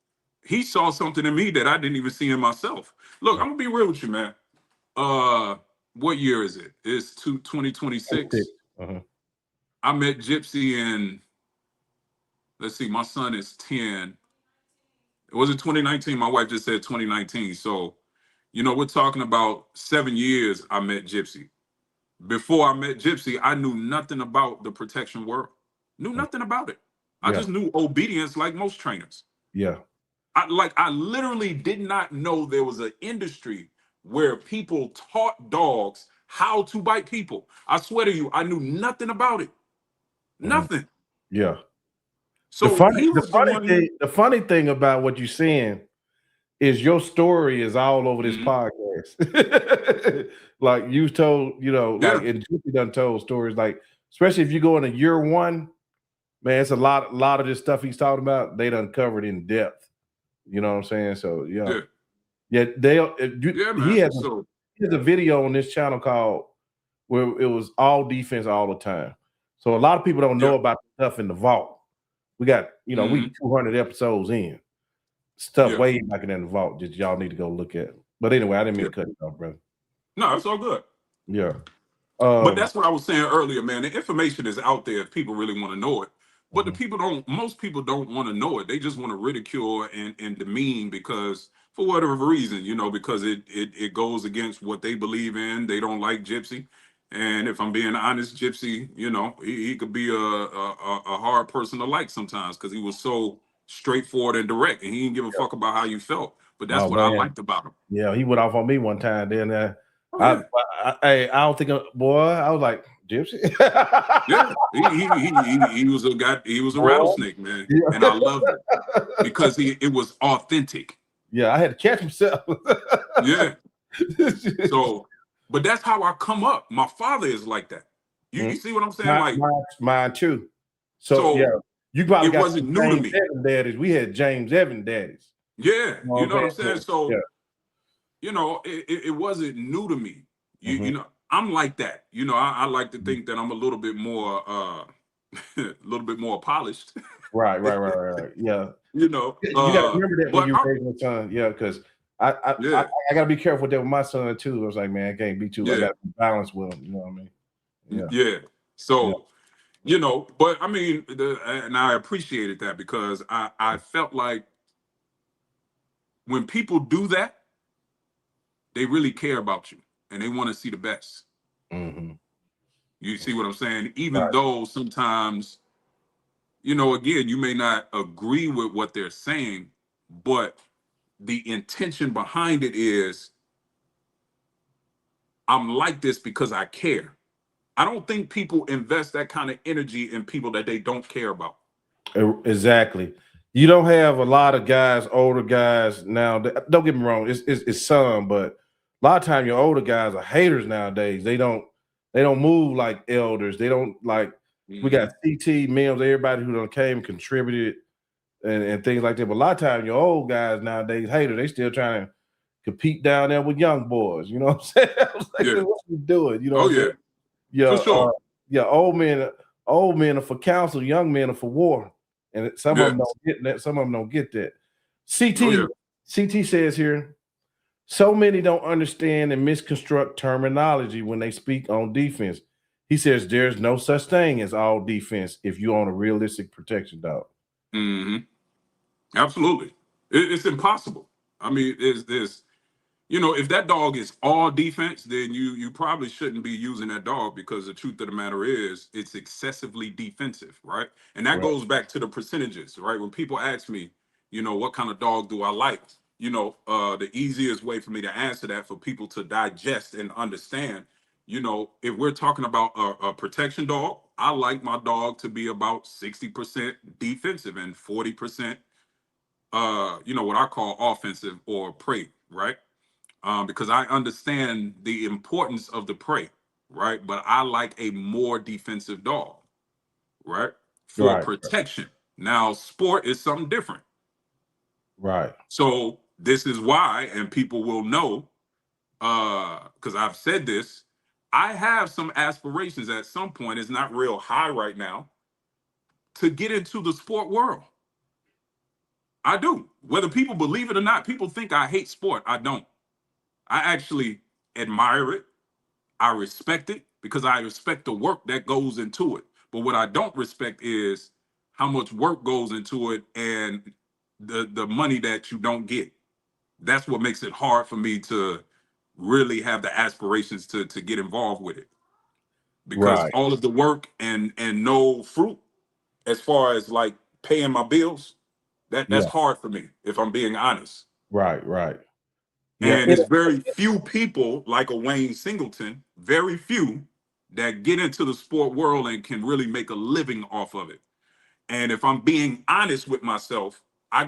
he saw something in me that I didn't even see in myself. Look, I'm gonna be real with you, man. What year is it? It's 2026. I met Gypsy in, let's see, my son is 10. It wasn't 2019. My wife just said 2019. So, you know, we're talking about 7 years I met Gypsy. before I met Gypsy, I knew nothing about the protection world. Knew nothing about it. I just knew obedience like most trainers. Yeah. I literally did not know there was an industry where people taught dogs how to bite people. I swear to you, I knew nothing about it. Nothing. Yeah. So he was the one. The funny thing about what you're saying is your story is all over this podcast. Like you told, like and Gypsy done told stories, like especially if you go into year one, man, it's a lot of this stuff he's talking about. They done covered in depth. You know what I'm saying? So yeah. He has a video on this channel called where it was all defense all the time. So a lot of people don't know about the stuff in the vault. We got, we 200 episodes in. Stuff way back in the vault that y'all need to go look at. But anyway, I didn't mean to cut it off, brother. No, it's all good. Yeah. But that's what I was saying earlier, man. The information is out there if people really want to know it. But most people don't want to know it. They just want to ridicule and demean because for whatever reason, because it goes against what they believe in. They don't like Gypsy. And if I'm being honest, Gypsy, he could be a hard person to like sometimes because he was so straightforward and direct and he didn't give a fuck about how you felt. But that's what I liked about him. Yeah, he went off on me one time. Then I don't think, boy, I was like, Gypsy. he was a guy. He was a rattlesnake, man, and I loved it because it was authentic. Yeah, I had to catch himself. Yeah. So, but that's how I come up. My father is like that. You see what I'm saying? Mine too. So yeah, you probably got wasn't new to me. Evan daddies. We had James Evan daddies. Yeah, you know what I'm saying. So, it wasn't new to me. You know. I'm like that, I like to think that I'm a little bit more, polished. Right. Yeah. You gotta remember that when you're raising a son. Yeah, because I gotta be careful with that with my son too. I was like, man, I can't be too. I gotta be balanced with him. You know what I mean? Yeah. So, but I mean, and I appreciated that because I felt like when people do that, they really care about you. And they want to see the best. You see what I'm saying? Even though sometimes, again, you may not agree with what they're saying, but the intention behind it is, I'm like this because I care. I don't think people invest that kind of energy in people that they don't care about. Exactly. You don't have a lot of guys, older guys now. Don't get me wrong, it's some, but a lot of times your older guys are haters nowadays. They don't move like elders. They don't like. We got CT, Mims, everybody who done came, contributed, and things like that. But a lot of times your old guys nowadays haters. They still trying to compete down there with young boys. You know what I'm saying? I was like, what you doing? You know? Yeah. For sure. Old men are for counsel. Young men are for war. And some of them don't get that. Some of them don't get that. CT says here. So many don't understand and misconstruct terminology when they speak on defense. He says there's no such thing as all defense if you own a realistic protection dog. Absolutely. It's impossible. I mean, there's if that dog is all defense, then you probably shouldn't be using that dog because the truth of the matter is it's excessively defensive, right? And that goes back to the percentages, right? When people ask me, what kind of dog do I like? The easiest way for me to answer that for people to digest and understand, if we're talking about a protection dog, I like my dog to be about 60% defensive and 40%, what I call offensive or prey, right? Because I understand the importance of the prey, right? But I like a more defensive dog, right? For protection. Now, sport is something different. Right. So this is why, and people will know, because I've said this, I have some aspirations at some point, it's not real high right now, to get into the sport world. I do. Whether people believe it or not, people think I hate sport. I don't. I actually admire it. I respect it because I respect the work that goes into it. But what I don't respect is how much work goes into it and the money that you don't get. That's what makes it hard for me to really have the aspirations to get involved with it. because Right. all of the work and no fruit as far as like paying my bills, that's Yeah. hard for me if I'm being honest. Right. Right. Yeah. And it's very few people like a Wayne Singleton, very few that get into the sport world and can really make a living off of it. And if I'm being honest with myself, I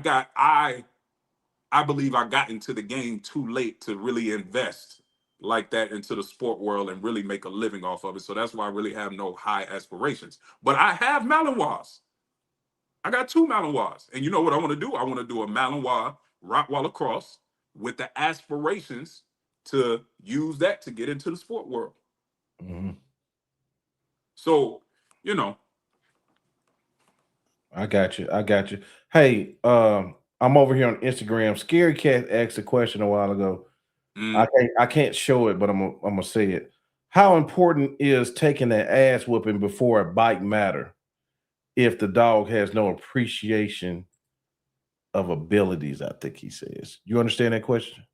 believe I got into the game too late to really invest like that into the sport world and really make a living off of it. So that's why I really have no high aspirations. But I have Malinois. I got 2 Malinois. And you know what I want to do? I want to do a Malinois Rottweiler cross with the aspirations to use that to get into the sport world. Mhm. So, you know, I got you. I got you. Hey, I'm over here on Instagram. Scary Cat asked a question a while ago. I can't show it, but I'm gonna say it. How important is taking that ass whooping before a bite matter if the dog has no appreciation of abilities? I think he says. You understand that question?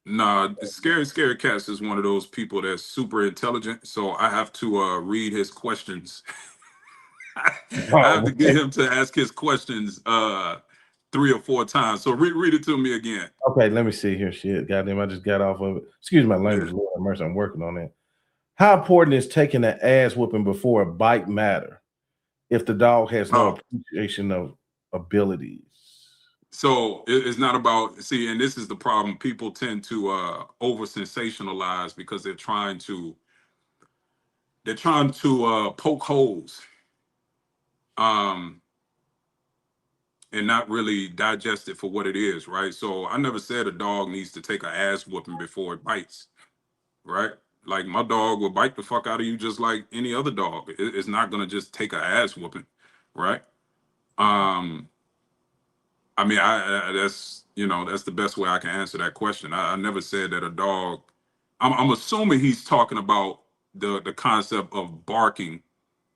nah, Scary Cats is one of those people that's super intelligent. So I have to read his questions. I have Oh, to get him to ask his questions 3 or 4 times. So read it to me again. okay. Let me see here. Shit, goddamn! I just got off of it. Excuse my Yeah. language, Lord have mercy. I'm working on that. How important is taking that ass whooping before a bite matter if the dog has no Oh, appreciation of abilities? so it's not about, see, and this is the problem. People tend to over sensationalize because they're trying to poke holes um and not really digest it for what it is, right? So I never said a dog needs to take an ass whooping before it bites, right? Like my dog will bite the fuck out of you just like any other dog. It's not gonna just take an ass whooping, right? Um, I mean, that's, that's the best way I can answer that question. I never said that a dog. I'm assuming he's talking about the concept of barking,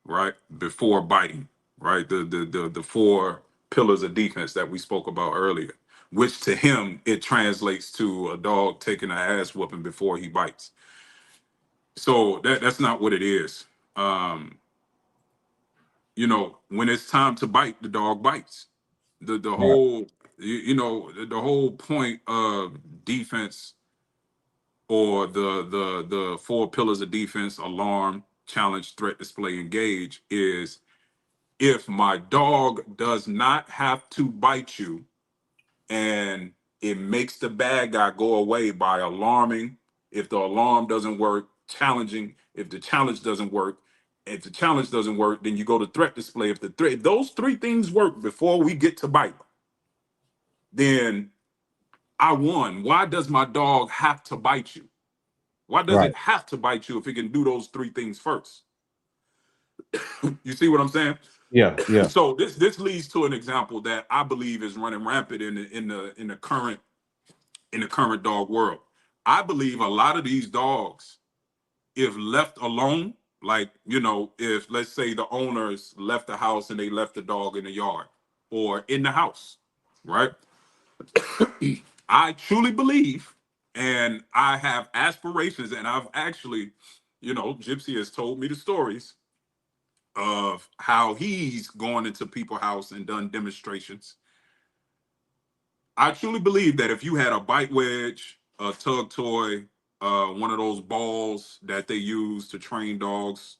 right, before biting, right? The 4 pillars of defense that we spoke about earlier, which to him it translates to a dog taking an ass whooping before he bites. So that's not what it is. Um, when it's time to bite, the dog bites. The Right. whole the whole point of defense, or the 4 pillars of defense: alarm, challenge, threat, display, engage, is if my dog does not have to bite you and it makes the bad guy go away by alarming. If the alarm doesn't work, challenging. If the challenge doesn't work, if the challenge doesn't work, then you go to threat display. If those 3 things work before we get to bite, then I won. Why does my dog have to bite you? Why does Right. it have to bite you if it can do those 3 things first? You see what I'm saying? Yeah. Yeah. So this leads to an example that I believe is running rampant in the current dog world. I believe a lot of these dogs, if left alone, like, if let's say the owners left the house and they left the dog in the yard or in the house, right? I truly believe, and I have aspirations, and I've actually, Gypsy has told me the stories of how he's gone into people's house and done demonstrations. I truly believe that if you had a bite wedge, a tug toy, one of those balls that they use to train dogs,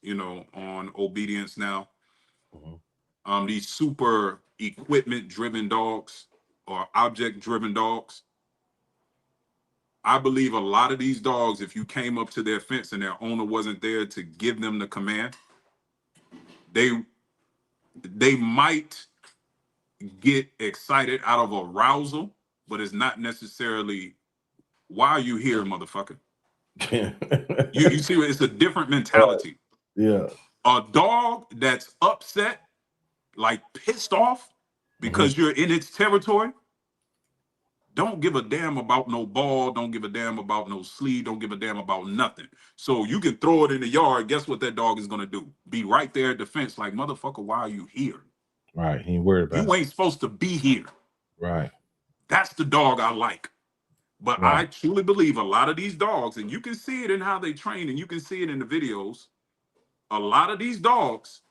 on obedience now, Mhm. these super equipment driven dogs or object driven dogs, I believe a lot of these dogs, if you came up to their fence and their owner wasn't there to give them the command, they might get excited out of arousal, but it's not necessarily, why are you here, motherfucker? You see, it's a different Right. mentality. Yeah. A dog that's upset, like pissed off Mhm. because you're in its territory, don't give a damn about no ball, don't give a damn about no sleeve, don't give a damn about nothing. So you can throw it in the yard. Guess what that dog is gonna do? Be right there at the fence, like, motherfucker, why are you here? Right. He ain't worried about You it. ain't supposed to be here. Right. That's the dog I like. But Right. I truly believe a lot of these dogs, and you can see it in how they train, and you can see it in the videos. a lot of these dogs,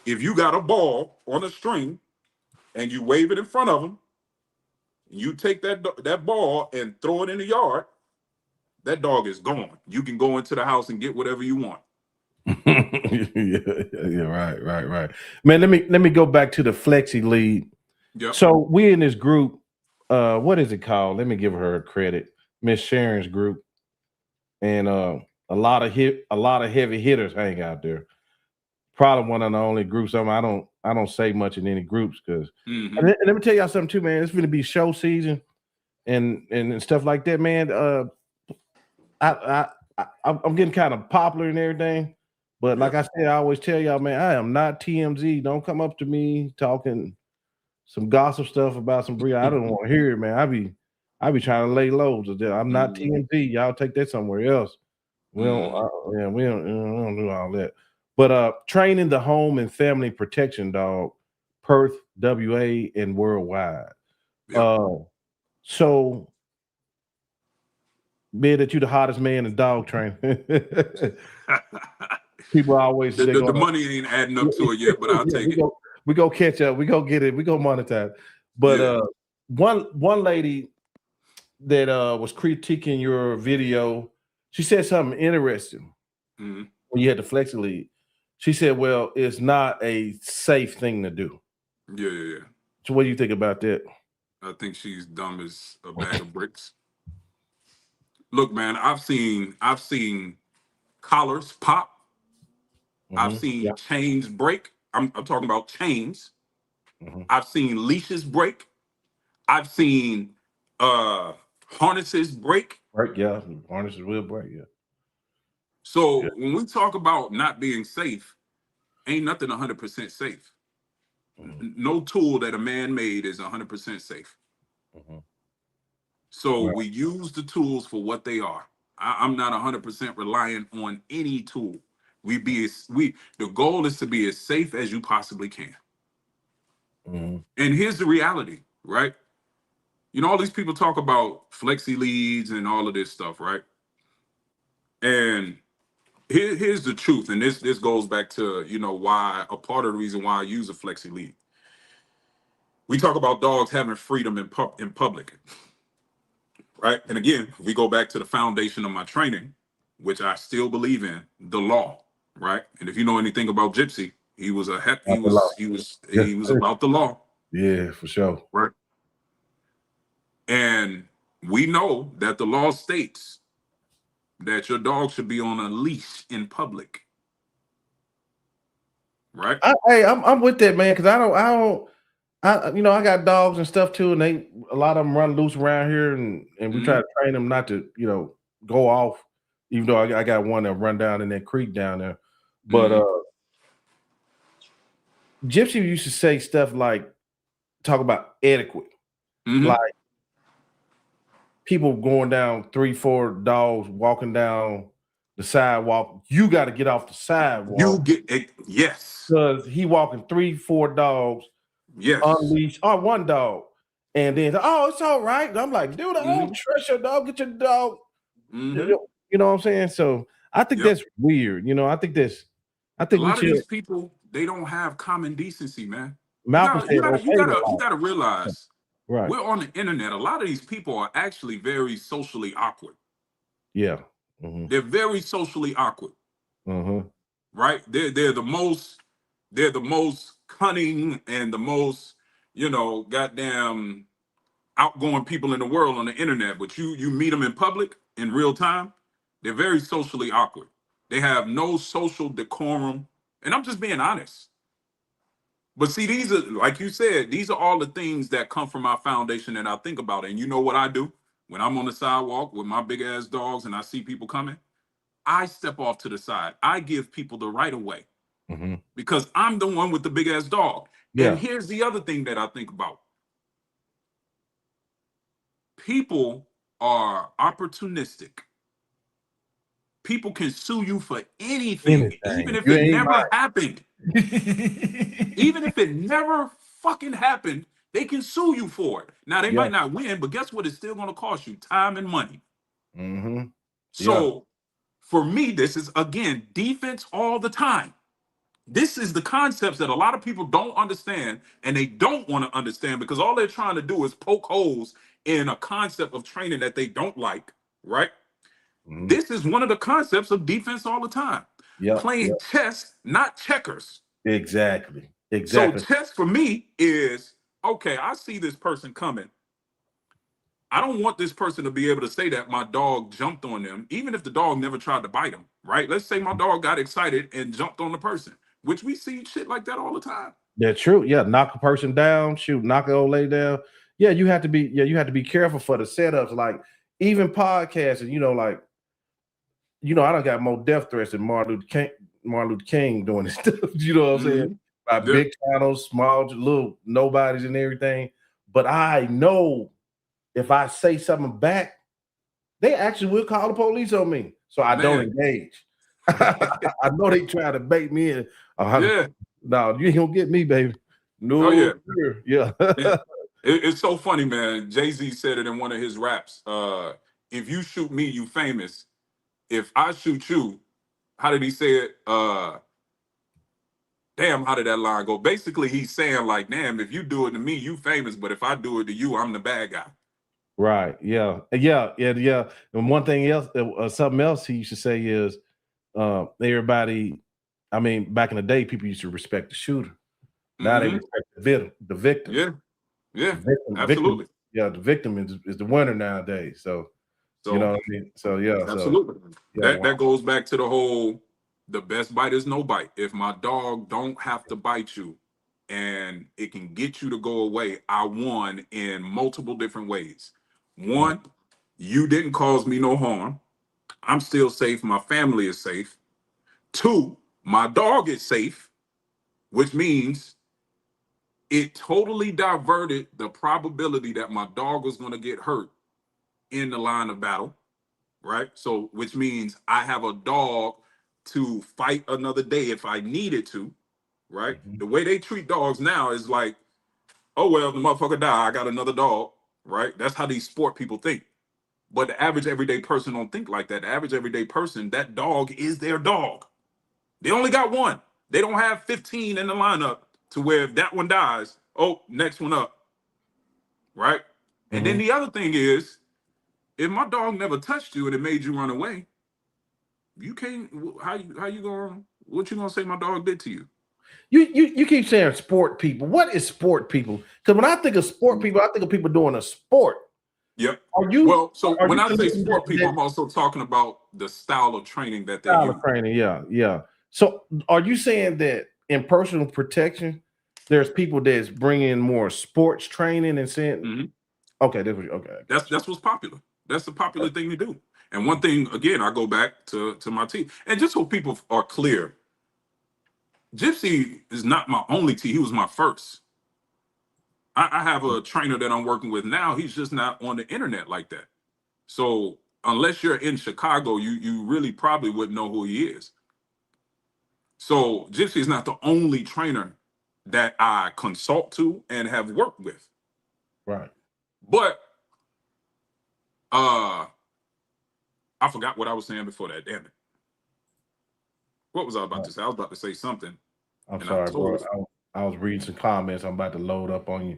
if you got a ball on a string and you wave it in front of them, you take that ball and throw it in the yard, that dog is gone. You can go into the house and get whatever you want. yeah, right. Man, let me go back to the flexi lead. Yep. So we in this group, what is it called? Let me give her credit, Miss Sharon's group, and a lot of heavy hitters hang out there. Probably one of the only groups. I don't say much in any groups because. Mm-hmm. And let me tell y'all something too, man. It's going to be show season, and stuff like that, man. I'm getting kind of popular and everything, but like I said, I always tell y'all, man, I am not TMZ. Don't come up to me talking some gossip stuff about some breed. I don't want to hear it, man. I be trying to lay low. I'm not TMZ. Y'all take that somewhere else. We don't do all that. But training the home and family protection dog, Perth, WA, and worldwide. So being that you the hottest man in dog training, people always say the money ain't adding up to it yet, but I'll take it. We go catch up. We go get it. We go monetize. But one lady that was critiquing your video, she said something interesting when you had the flexi lead. She said, well, it's not a safe thing to do. Yeah. So what do you think about that? I think she's dumb as a bag of bricks. Look, man, I've seen collars pop. I've seen chains break. I'm talking about chains. I've seen leashes break. I've seen harnesses break. Right, yeah. Harnesses will break, yeah. So when we talk about not being safe, ain't nothing 100% safe. No tool that a man made is 100% safe. So we use the tools for what they are. I'm not 100% reliant on any tool. The goal is to be as safe as you possibly can. And here's the reality, right? You know, all these people talk about flexi leads and all of this stuff, right? And here's the truth, and this goes back to, you know, why a part of the reason why I use a flexi lead. We talk about dogs having freedom in public, right? And again, we go back to the foundation of my training, which I still believe in, the law, right? And if you know anything about Gypsy, he was about the law. Yeah, for sure. Right. And we know that the law states that your dog should be on a leash in public. Right? I'm with that, man, because I got dogs and stuff too, and a lot of them run loose around here, and we try to train them not to, go off, even though I got one that run down in that creek down there. But Gypsy used to say stuff like, talk about etiquette, like people going down 3-4 dogs walking down the sidewalk. You got to get off the sidewalk. You get it, yes, because he walking 3-4 dogs. Yes. Unleash one dog. And then, it's all right. I'm like, dude, I don't trust your dog. Get your dog. You know what I'm saying? So I think that's weird. I think a lot of these people, they don't have common decency, man. Malcolm you gotta realize, right? We're on the internet. A lot of these people are actually very socially awkward. Yeah. They're very socially awkward. Right? They're the most cunning and the most, goddamn outgoing people in the world on the internet. But you meet them in public in real time, they're very socially awkward. They have no social decorum. And I'm just being honest. But see, these are, like you said, these are all the things that come from our foundation that I think about. And you know what I do? When I'm on the sidewalk with my big ass dogs and I see people coming, I step off to the side. I give people the right of way. Because I'm the one with the big ass dog. Yeah. And here's the other thing that I think about. People are opportunistic. People can sue you for anything. Even if it never happened. Even if it never fucking happened, they can sue you for it. Now, they might not win, but guess what? It's still going to cost you time and money. So for me, this is, again, defense all the time. This is the concepts that a lot of people don't understand, and they don't want to understand because all they're trying to do is poke holes in a concept of training that they don't like, right? Mhm. This is one of the concepts of defense all the time. Playing chess, not checkers. Exactly. So chess for me is, okay, I see this person coming. I don't want this person to be able to say that my dog jumped on them, even if the dog never tried to bite him, right? Let's say my dog got excited and jumped on the person, which we see shit like that all the time. That's true. Yeah, knock a person down, shoot, knock an old lady down. Yeah, you have to be careful for the setups. Like even podcasting, like I don't got more death threats than Martin Luther King doing this stuff. You know what I'm saying? By big channels, small, little nobodies and everything. But I know if I say something back, they actually will call the police on me. So I don't engage. I know they try to bait me in. No, you ain't gonna get me, baby. No, yeah. It's so funny, man. Jay-Z said it in one of his raps. If you shoot me, you famous. If I shoot you, how did he say it? Damn, how did that line go? Basically, he's saying like, damn, if you do it to me, you famous. But if I do it to you, I'm the bad guy. Right. Yeah. And one thing else, something else he used to say is, everybody. I mean, back in the day, people used to respect the shooter. Now they respect the victim. Yeah, absolutely. The victim is the winner nowadays. So you know what I mean? So absolutely. That goes back to the whole, the best bite is no bite. If my dog don't have to bite you and it can get you to go away, I won in multiple different ways. One, you didn't cause me no harm. I'm still safe. My family is safe. Two, my dog is safe, which means it totally diverted the probability that my dog was going to get hurt in the line of battle, right? So, which means I have a dog to fight another day if I needed to, right? The way they treat dogs now is like, oh, well, the motherfucker died, I got another dog, right? That's how these sport people think. But the average everyday person don't think like that. The average everyday person, that dog is their dog. They only got one. They don't have 15 in the lineup to where if that one dies, oh, next one up, right? And then the other thing is, if my dog never touched you and it made you run away, you can't. What you gonna say my dog did to you? You keep saying sport people. What is sport people? Because when I think of sport people, I think of people doing a sport. Yep. When I say sport people, I'm also talking about the style of training that they use. Yeah. So are you saying that in personal protection, there's people that's bringing more sports training and saying, okay, that's what's popular. That's the popular thing to do. And one thing, again, I go back to my team. And just so people are clear, Gypsy is not my only team. He was my first. I have a trainer that I'm working with now. He's just not on the internet like that. So unless you're in Chicago, you really probably wouldn't know who he is. So Gypsy is not the only trainer that I consult to and have worked with. Right. But I forgot what I was saying before that. Damn it. What was I about to say? I was about to say something. I'm sorry, bro. I was reading some comments. I'm about to load up on you.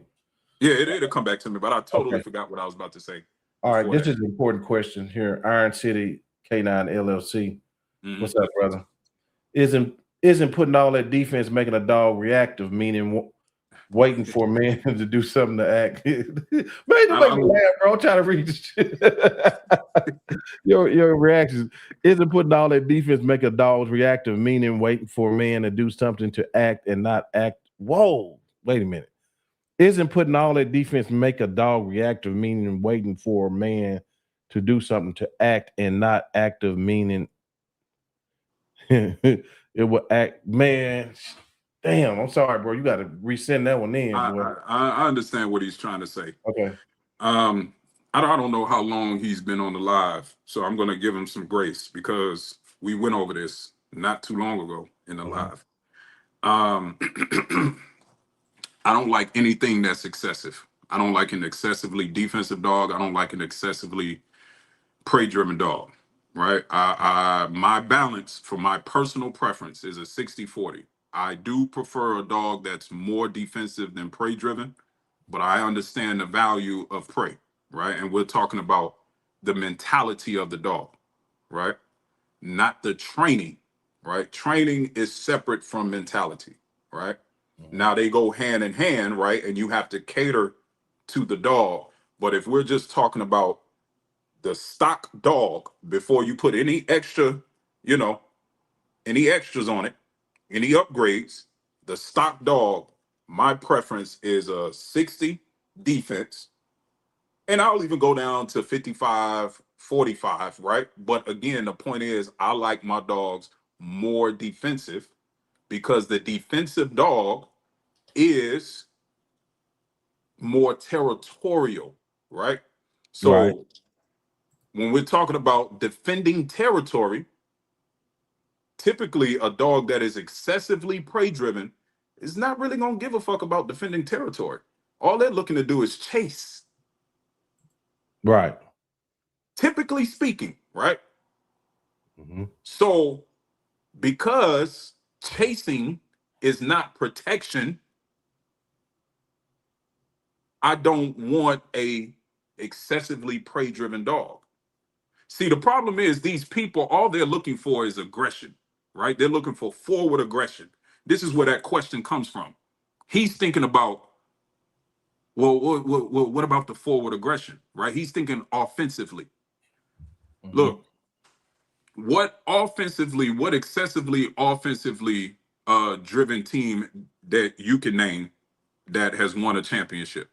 Yeah, it'll come back to me, but I totally forgot what I was about to say. All right, this is an important question here. Iron City K9 LLC. What's up, brother? Isn't putting all that defense making a dog reactive, meaning waiting for a man to do something to act? Man, don't make me laugh, bro. I'm trying to read this shit. Your reactions. Isn't putting all that defense making a dog reactive, meaning waiting for a man to do something to act and not act? Whoa, wait a minute. Isn't putting all that defense make a dog reactive, meaning waiting for a man to do something to act and not active, meaning it will act? Man, damn, I'm sorry, bro. You got to resend that one in. I understand what he's trying to say. Okay. I don't know how long he's been on the live, so I'm going to give him some grace because we went over this not too long ago in the live. I don't like anything that's excessive. I don't like an excessively defensive dog. I don't like an excessively prey-driven dog. right? My balance for my personal preference is a 60-40. I do prefer a dog that's more defensive than prey driven, but I understand the value of prey, right? And we're talking about the mentality of the dog, right? Not the training, right? Training is separate from mentality, right? Now they go hand in hand, right? And you have to cater to the dog. But if we're just talking about the stock dog before you put any extra, you know, any extras on it, any upgrades, the stock dog, my preference is a 60 defense. And I'll even go down to 55-45, right? But again, the point is I like my dogs more defensive because the defensive dog is more territorial, right? Right. So when we're talking about defending territory, typically a dog that is excessively prey driven is not really going to give a fuck about defending territory. All they're looking to do is chase, Right. typically speaking, right? Mm-hmm. So because chasing is not protection, I don't want a excessively prey driven dog. See, the problem is these people, all they're looking for is aggression, right? They're looking for forward aggression. This is where that question comes from. He's thinking about, well, what about the forward aggression, right? He's thinking offensively. Mm-hmm. Look, what excessively offensively driven team that you can name that has won a championship?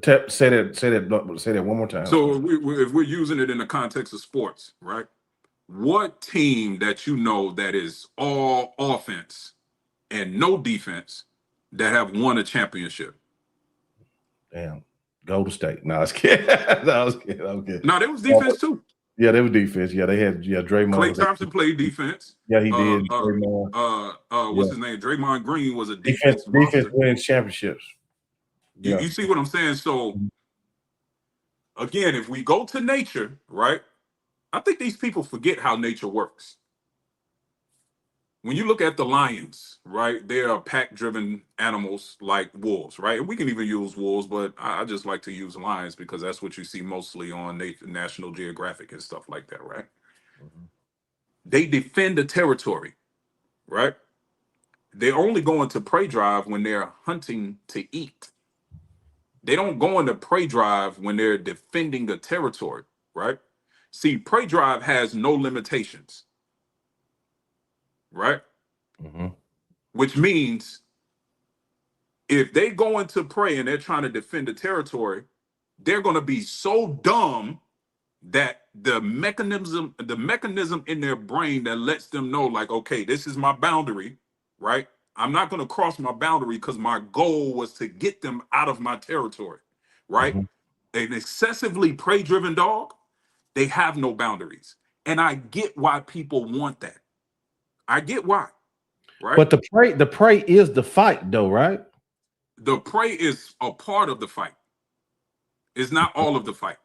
Say that one more time. So if we're using it in the context of sports, right? What team that you know that is all offense and no defense that have won a championship? Damn. Golden State. No, I was kidding. No, I was kidding. No, there was defense too. Yeah, they were defense. Yeah, they had Draymond. Klay Thompson played defense. Yeah, he did. Draymond. What's his name? Draymond Green was a defense wins championships. You see what I'm saying? So again, if we go to nature, right? I think these people forget how nature works. When you look at the lions, right, they are pack-driven animals like wolves, right? And we can even use wolves, but I just like to use lions because that's what you see mostly on National Geographic and stuff like that, right? Mm-hmm. They defend the territory, right? They only go into prey drive when they're hunting to eat. They don't go into prey drive when they're defending the territory, right? See, prey drive has no limitations, right? Mm-hmm. Which means if they go into prey and they're trying to defend the territory, they're going to be so dumb that the mechanism in their brain that lets them know, like, okay, this is my boundary, right? I'm not going to cross my boundary because my goal was to get them out of my territory, right? Mm-hmm. An excessively prey-driven dog, they have no boundaries. And I get why people want that. I get why, right? But the prey is the fight, though, right? The prey is a part of the fight. It's not all of the fight.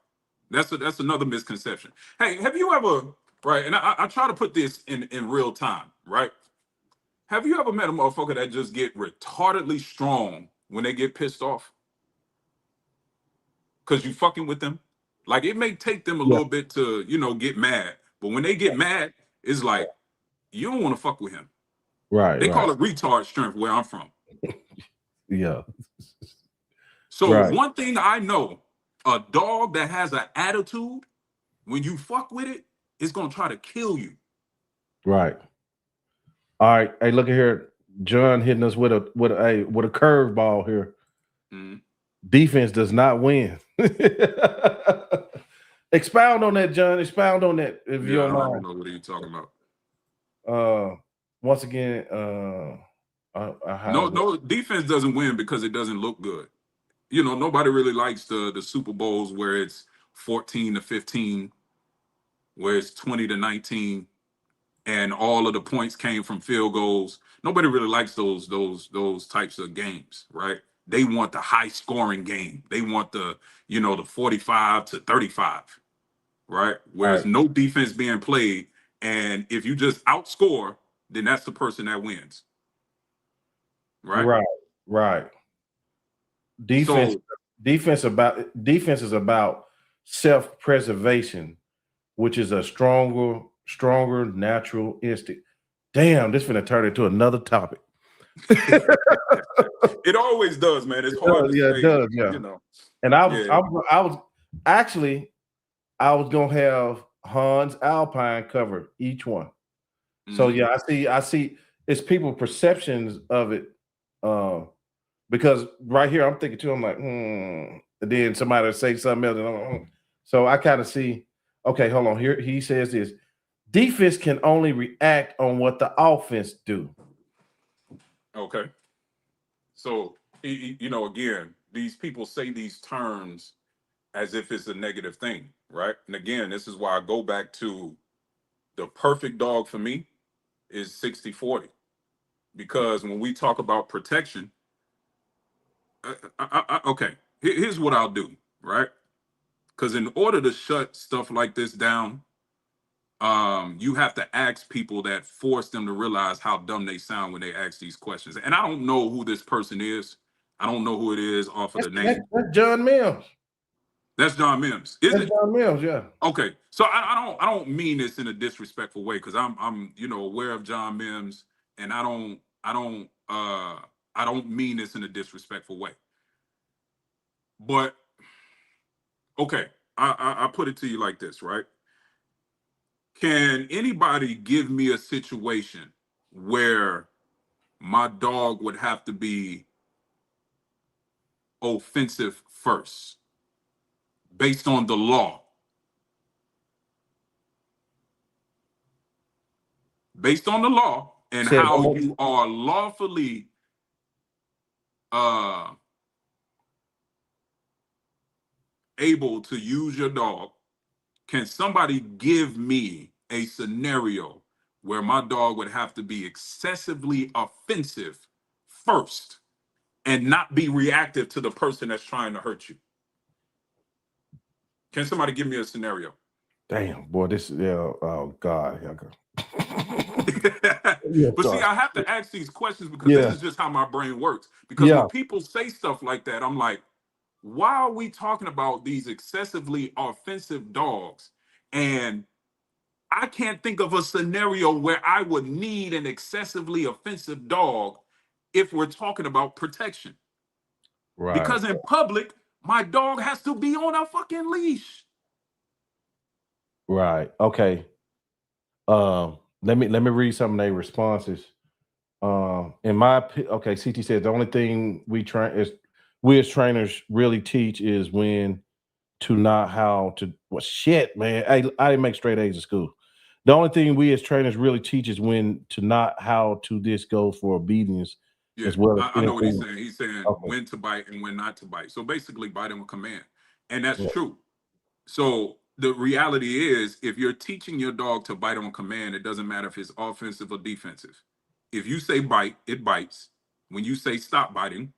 That's another misconception. Hey, have you ever, right? And I try to put this in real time, right? Have you ever met a motherfucker that just get retardedly strong when they get pissed off? Because you fucking with them? Like, it may take them a little bit to, get mad. But when they get mad, it's like, you don't want to fuck with him. Right. They call it retard strength where I'm from. Yeah. So one thing I know, a dog that has an attitude, when you fuck with it, it's going to try to kill you. Right. All right. Hey, look at here. John hitting us with a curveball here. Mm-hmm. Defense does not win. Expound on that, John. Expound on that. If you don't mind. I don't know what are you talking about. Once again, no, defense doesn't win because it doesn't look good. Nobody really likes the Super Bowls where it's 14-15, where it's 20-19, and all of the points came from field goals. Nobody really likes those types of games, right? They want the high scoring game. They want the 45-35. right? Whereas no defense being played, and if you just outscore, then that's the person that wins, right? Right. Defense So is about self-preservation, which is a stronger natural instinct. Damn, this finna turn into another topic. it always does, man. It's hard to say, it does, yeah. you know. And I was gonna have Hans Alpine cover each one. So yeah, I see it's people's perceptions of it. Because right here I'm thinking too, I'm like, and then somebody will say something else, and I'm like, So I kind of see, okay, hold on. Here he says this: defense can only react on what the offense do. Okay. So you know, again, these people say these terms as if it's a negative thing, right? And again, this is why I go back to the perfect dog for me is 60-40. Because when we talk about protection, okay, here's what I'll do, right? Because in order to shut stuff like this down, you have to ask people that force them to realize how dumb they sound when they ask these questions. And I don't know who this person is. I don't know who it is off of the name. That's John Mims. That's John Mims. Is it? John Mims, yeah. Okay. So I don't mean this in a disrespectful way, because I'm aware of John Mims, and I don't mean this in a disrespectful way. But okay, I put it to you like this, right? Can anybody give me a situation where my dog would have to be offensive first, based on the law? Based on the law and how you are lawfully able to use your dog, can somebody give me a scenario where my dog would have to be excessively offensive first and not be reactive to the person that's trying to hurt you? Can somebody give me a scenario? Damn, boy, oh God. But see, I have to ask these questions because this is just how my brain works. Because when people say stuff like that, I'm like, why are we talking about these excessively offensive dogs? And I can't think of a scenario where I would need an excessively offensive dog if we're talking about protection. Right. Because in public, my dog has to be on a fucking leash. Right. Okay. Let me read some of their responses. CT said the only thing we as trainers really teach is when to not how to. Well, shit, man. I didn't make straight A's in school. The only thing we as trainers really teach is when to not how to this go for obedience. Yeah, as well. I know what he's saying. He's saying when to bite and when not to bite. So basically, biting with command, and that's true. So the reality is, if you're teaching your dog to bite on command, it doesn't matter if it's offensive or defensive. If you say bite, it bites. When you say stop biting,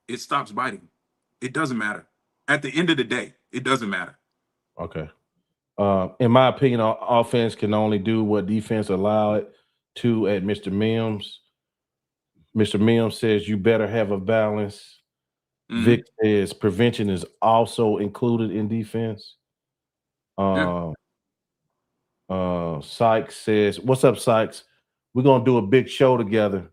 it stops biting. It doesn't matter. At the end of the day, it doesn't matter. Okay. In my opinion, offense can only do what defense allow it to at Mr. Mims. Mr. Mims says you better have a balance. Vic says prevention is also included in defense. Sykes says, what's up, Sykes? We're gonna do a big show together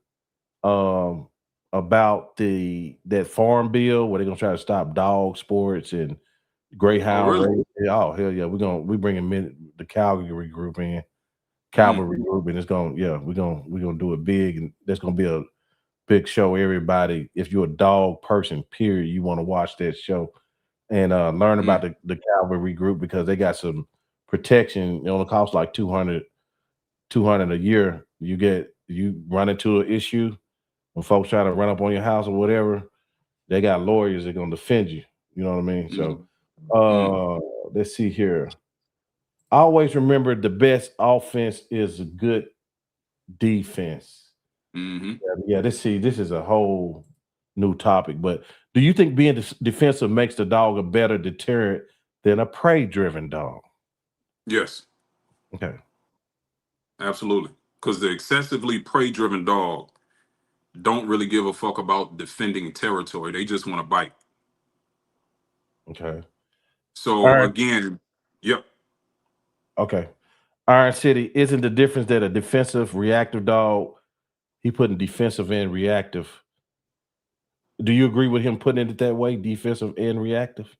about that farm bill where they're gonna try to stop dog sports and greyhound. Oh hell yeah, we bringing the Calgary group in, and it's gonna we're gonna do it big, and there's gonna be a big show. Everybody, if you're a dog person, period, you want to watch that show and learn about the Calvary group, because they got some protection. It only costs like $200 a year. You run into an issue when folks try to run up on your house or whatever, they got lawyers that are gonna defend you. You know what I mean? So let's see here. I always remember the best offense is a good defense. This is a whole new topic, but do you think being defensive makes the dog a better deterrent than a prey-driven dog? Yes, Okay. absolutely. Because the excessively prey-driven dog don't really give a fuck about defending territory. They just want to bite. Okay. So Iron. again, yep. Okay. Iron City, isn't the difference that a defensive reactive dog, he putting defensive and reactive. Do you agree with him putting it that way, defensive and reactive?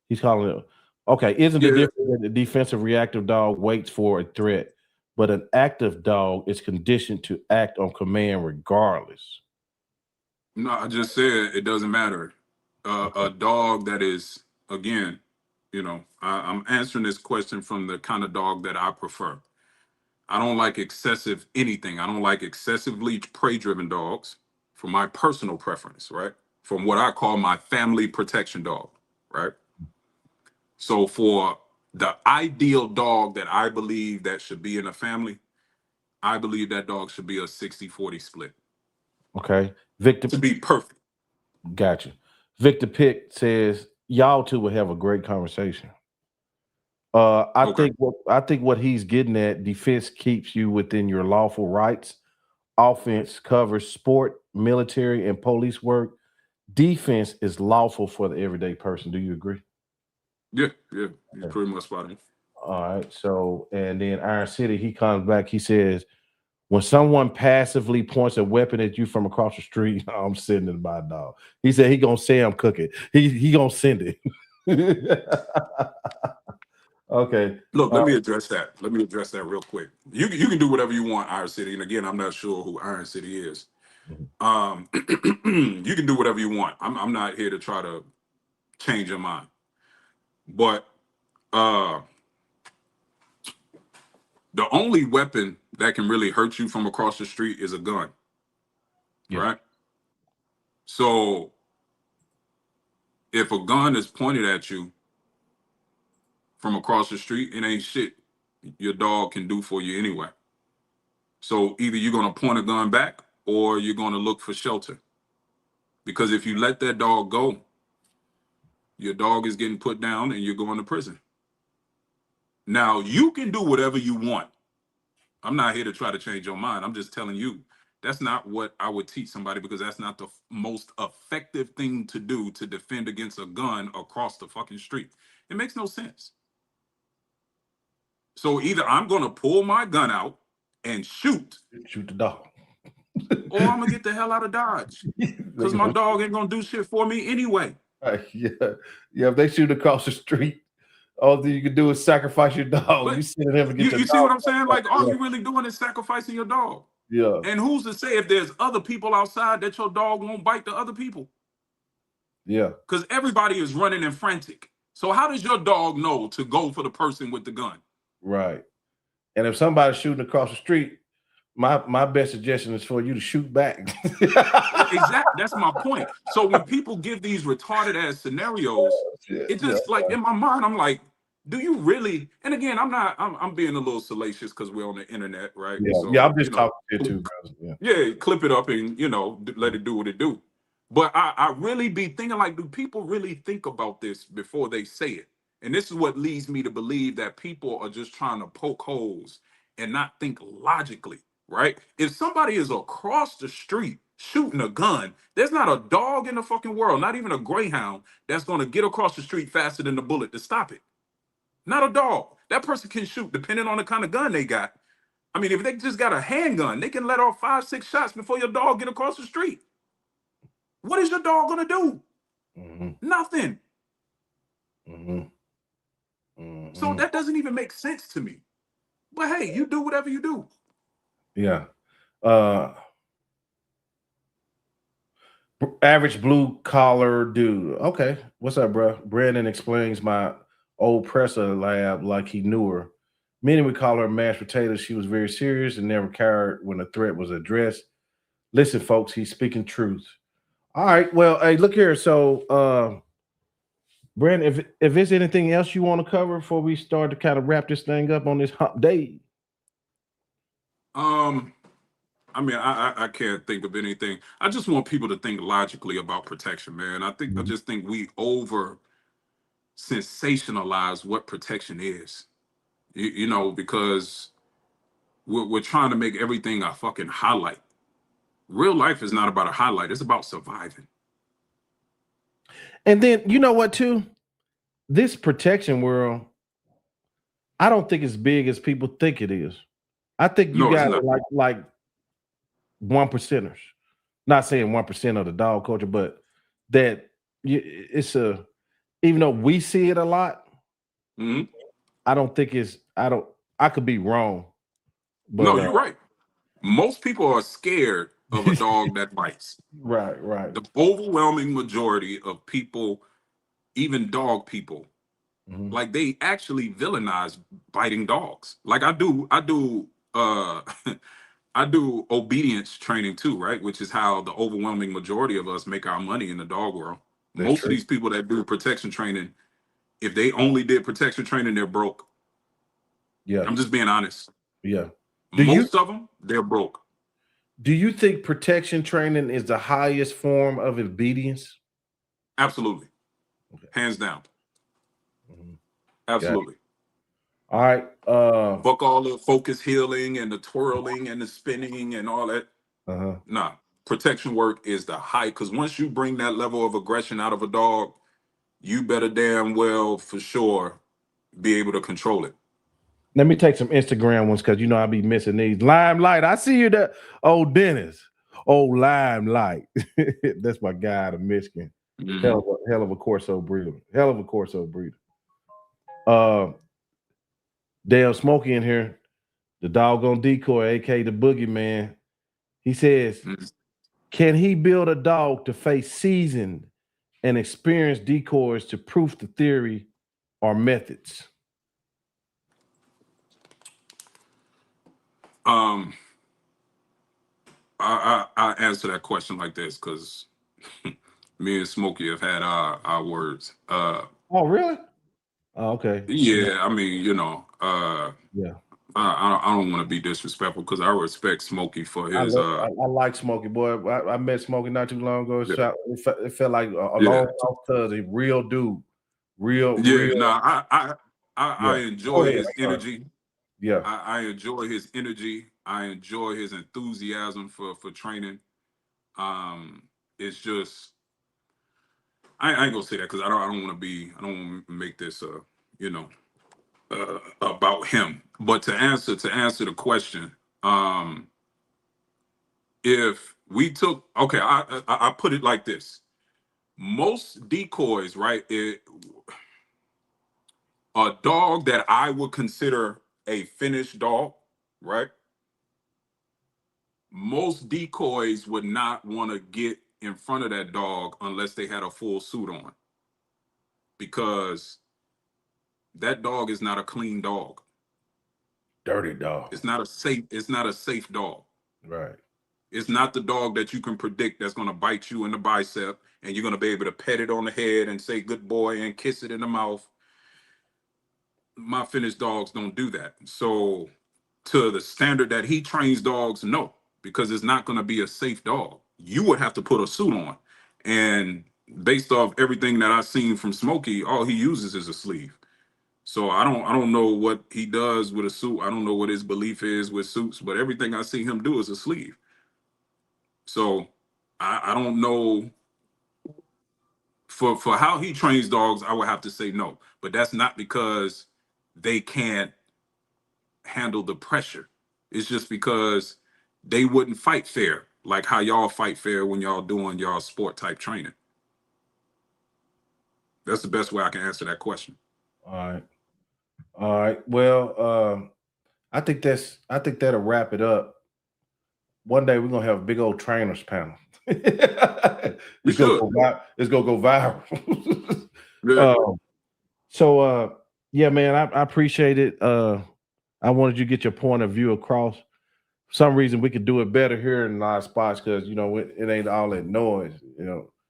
He's calling it. Okay, isn't the Yeah. difference that the defensive reactive dog waits for a threat, but an active dog is conditioned to act on command regardless? No, I just said it doesn't matter. A dog that is, again, I'm answering this question from the kind of dog that I prefer. I don't like excessive anything. I don't like excessively prey-driven dogs for my personal preference, right? From what I call my family protection dog, right? So for the ideal dog that I believe that should be in a family, I believe that dog should be a 60-40 split Okay. Victor, to be perfect. gotcha. Victor Pitt says y'all two will have a great conversation. I Okay. think what he's getting at, defense keeps you within your lawful rights. Offense covers sport, military, and police work. Defense is lawful for the everyday person. Do you agree? Yeah, he's Okay. pretty much spot on. All right. So, and then Iron City, he comes back. He says, when someone passively points a weapon at you from across the street, I'm sending it by dog. He said he gonna say I'm cooking. He gonna send it. Okay. Look, let me address that. Let me address that real quick. You can do whatever you want, Iron City. And again, I'm not sure who Iron City is. You can do whatever you want. I'm not here to try to change your mind. But the only weapon that can really hurt you from across the street is a gun. Yeah. Right? So if a gun is pointed at you from across the street, it ain't shit your dog can do for you anyway. So either you're gonna point a gun back or you're gonna look for shelter. Because if you let that dog go, your dog is getting put down and you're going to prison. Now you can do whatever you want. I'm not here to try to change your mind. I'm just telling you that's not what I would teach somebody, because that's not the most effective thing to do to defend against a gun across the fucking street. It makes no sense. So either I'm going to pull my gun out and shoot the dog, or I'm going to get the hell out of Dodge, because my dog ain't going to do shit for me anyway. Yeah. If they shoot across the street, all you can do is sacrifice your dog. But you see them get you see what I'm saying? Like, all you really doing is sacrificing your dog. Yeah. And who's to say if there's other people outside that your dog won't bite the other people? Yeah. Because everybody is running and frantic. So how does your dog know to go for the person with the gun? Right. And if somebody's shooting across the street, my best suggestion is for you to shoot back. Exactly. That's my point. So when people give these retarded ass scenarios, it just like in my mind, I'm like, do you really? And again, I'm being a little salacious because we're on the internet, right? Yeah, so, I'm just talking to you too, bro. Yeah, clip it up and let it do what it do. But I really be thinking, like, do people really think about this before they say it? And this is what leads me to believe that people are just trying to poke holes and not think logically, right? If somebody is across the street shooting a gun, there's not a dog in the fucking world, not even a greyhound, that's going to get across the street faster than the bullet to stop it. Not a dog. That person can shoot depending on the kind of gun they got. I mean, if they just got a handgun, they can let off 5-6 shots before your dog get across the street. What is your dog gonna do? Nothing. So that doesn't even make sense to me. But hey, you do whatever you do. Yeah. Average blue collar dude. Okay. What's up, bro? Brandon explains my old presser lab like he knew her. Many would call her mashed potatoes. She was very serious and never cared when a threat was addressed. Listen, folks, he's speaking truth. All right. Well, hey, look here. So, Brandon, if there's anything else you want to cover before we start to kind of wrap this thing up on this hump day. I mean, I can't think of anything. I just want people to think logically about protection, man. I just think we over sensationalize what protection is. You know, because we're trying to make everything a fucking highlight. Real life is not about a highlight. It's about surviving. And then you know what too? This protection world, I don't think it's big as people think it is. I think you got like 1%ers. Not saying 1% of the dog culture, but that it's a, even though we see it a lot, I don't think it's, I could be wrong. But, no, you're right. Most people are scared of a dog that bites. Right. The overwhelming majority of people, even dog people, like they actually villainize biting dogs. Like I do I do obedience training too, right? Which is how the overwhelming majority of us make our money in the dog world. Most of these people that do protection training, if they only did protection training, they're broke. Yeah. I'm just being honest. Yeah. Most of them, they're broke. Do you think protection training is the highest form of obedience? Absolutely. Okay. Hands down. Absolutely. All right. Fuck all the focus healing and the twirling and the spinning and all that. Nah. Protection work is the high, because once you bring that level of aggression out of a dog, you better damn well for sure be able to control it. Let me take some Instagram ones, because you know I'll be missing these. Limelight, I see you there. Oh, Dennis. Oh, Limelight. That's my guy out of Michigan. Hell of a Corso breeder. Hell of a Corso breeder. Dale Smokey in here, the doggone decoy, aka the boogeyman. He says, can he build a dog to face seasoned and experienced decoys to proof the theory or methods? I answer that question like this, because me and Smokey have had our words. Oh, really? Oh, okay. Yeah, I mean, you know, yeah. I don't want to be disrespectful, because I respect Smokey for his. I like Smokey, boy. I met Smokey not too long ago. It felt like a long cousin, real dude, real. No, I enjoy his energy. Yeah, I enjoy his energy. I enjoy his enthusiasm for training. It's just I ain't gonna say that, because I don't want to make this about him. But to answer the question, if we took, okay, I put it like this: most decoys, right? A dog that I would consider a finished dog, right? Most decoys would not want to get in front of that dog unless they had a full suit on, because that dog is not a clean dog. Dirty dog. It's not a safe dog. Right. It's not the dog that you can predict that's going to bite you in the bicep and you're going to be able to pet it on the head and say good boy and kiss it in the mouth. My finished dogs don't do that. So to the standard that he trains dogs, no, because it's not going to be a safe dog. You would have to put a suit on. And based off everything that I've seen from Smokey, all he uses is a sleeve. So I don't know what he does with a suit. I don't know what his belief is with suits, but everything I see him do is a sleeve. So I don't know. For how he trains dogs, I would have to say no. But that's not because they can't handle the pressure. It's just because they wouldn't fight fair, like how y'all fight fair when y'all doing y'all sport type training. That's the best way I can answer that question. All right. Well, I think that'll wrap it up. One day we're gonna have a big old trainers panel. It's gonna go viral. Yeah. Man, I appreciate it. I wanted you to get your point of view across. For some reason we could do it better here in our spots, because it ain't all that noise.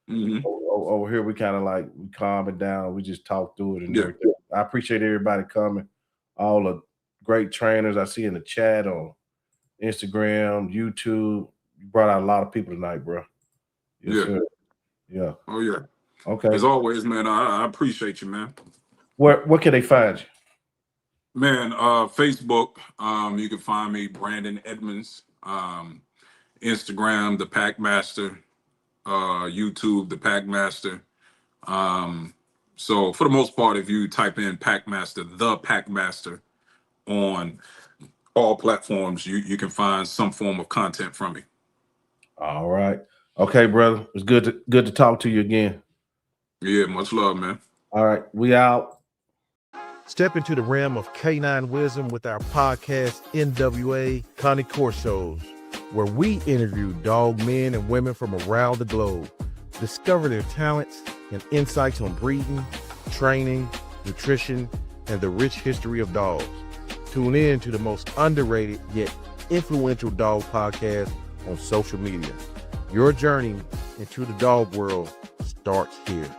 Over here we kind of like we calm it down. We just talk through it and everything. I appreciate everybody coming. All the great trainers I see in the chat on Instagram, YouTube. You brought out a lot of people tonight, bro. Yes, sir. Yeah. Oh yeah. Okay. As always, man. I appreciate you, man. Where can they find you? Man, Facebook, you can find me, Brandon Edmonds. Instagram, the Pack Master. YouTube, the Pack Master. So for the most part, if you type in Pack Master, the Pack Master on all platforms, you can find some form of content from me. All right. Okay, brother. It's good to talk to you again. Yeah, much love, man. All right, we out. Step into the realm of canine wisdom with our podcast, NWA Cane Corsos, where we interview dog men and women from around the globe. Discover their talents and insights on breeding, training, nutrition, and the rich history of dogs. Tune in to the most underrated yet influential dog podcast on social media. Your journey into the dog world starts here.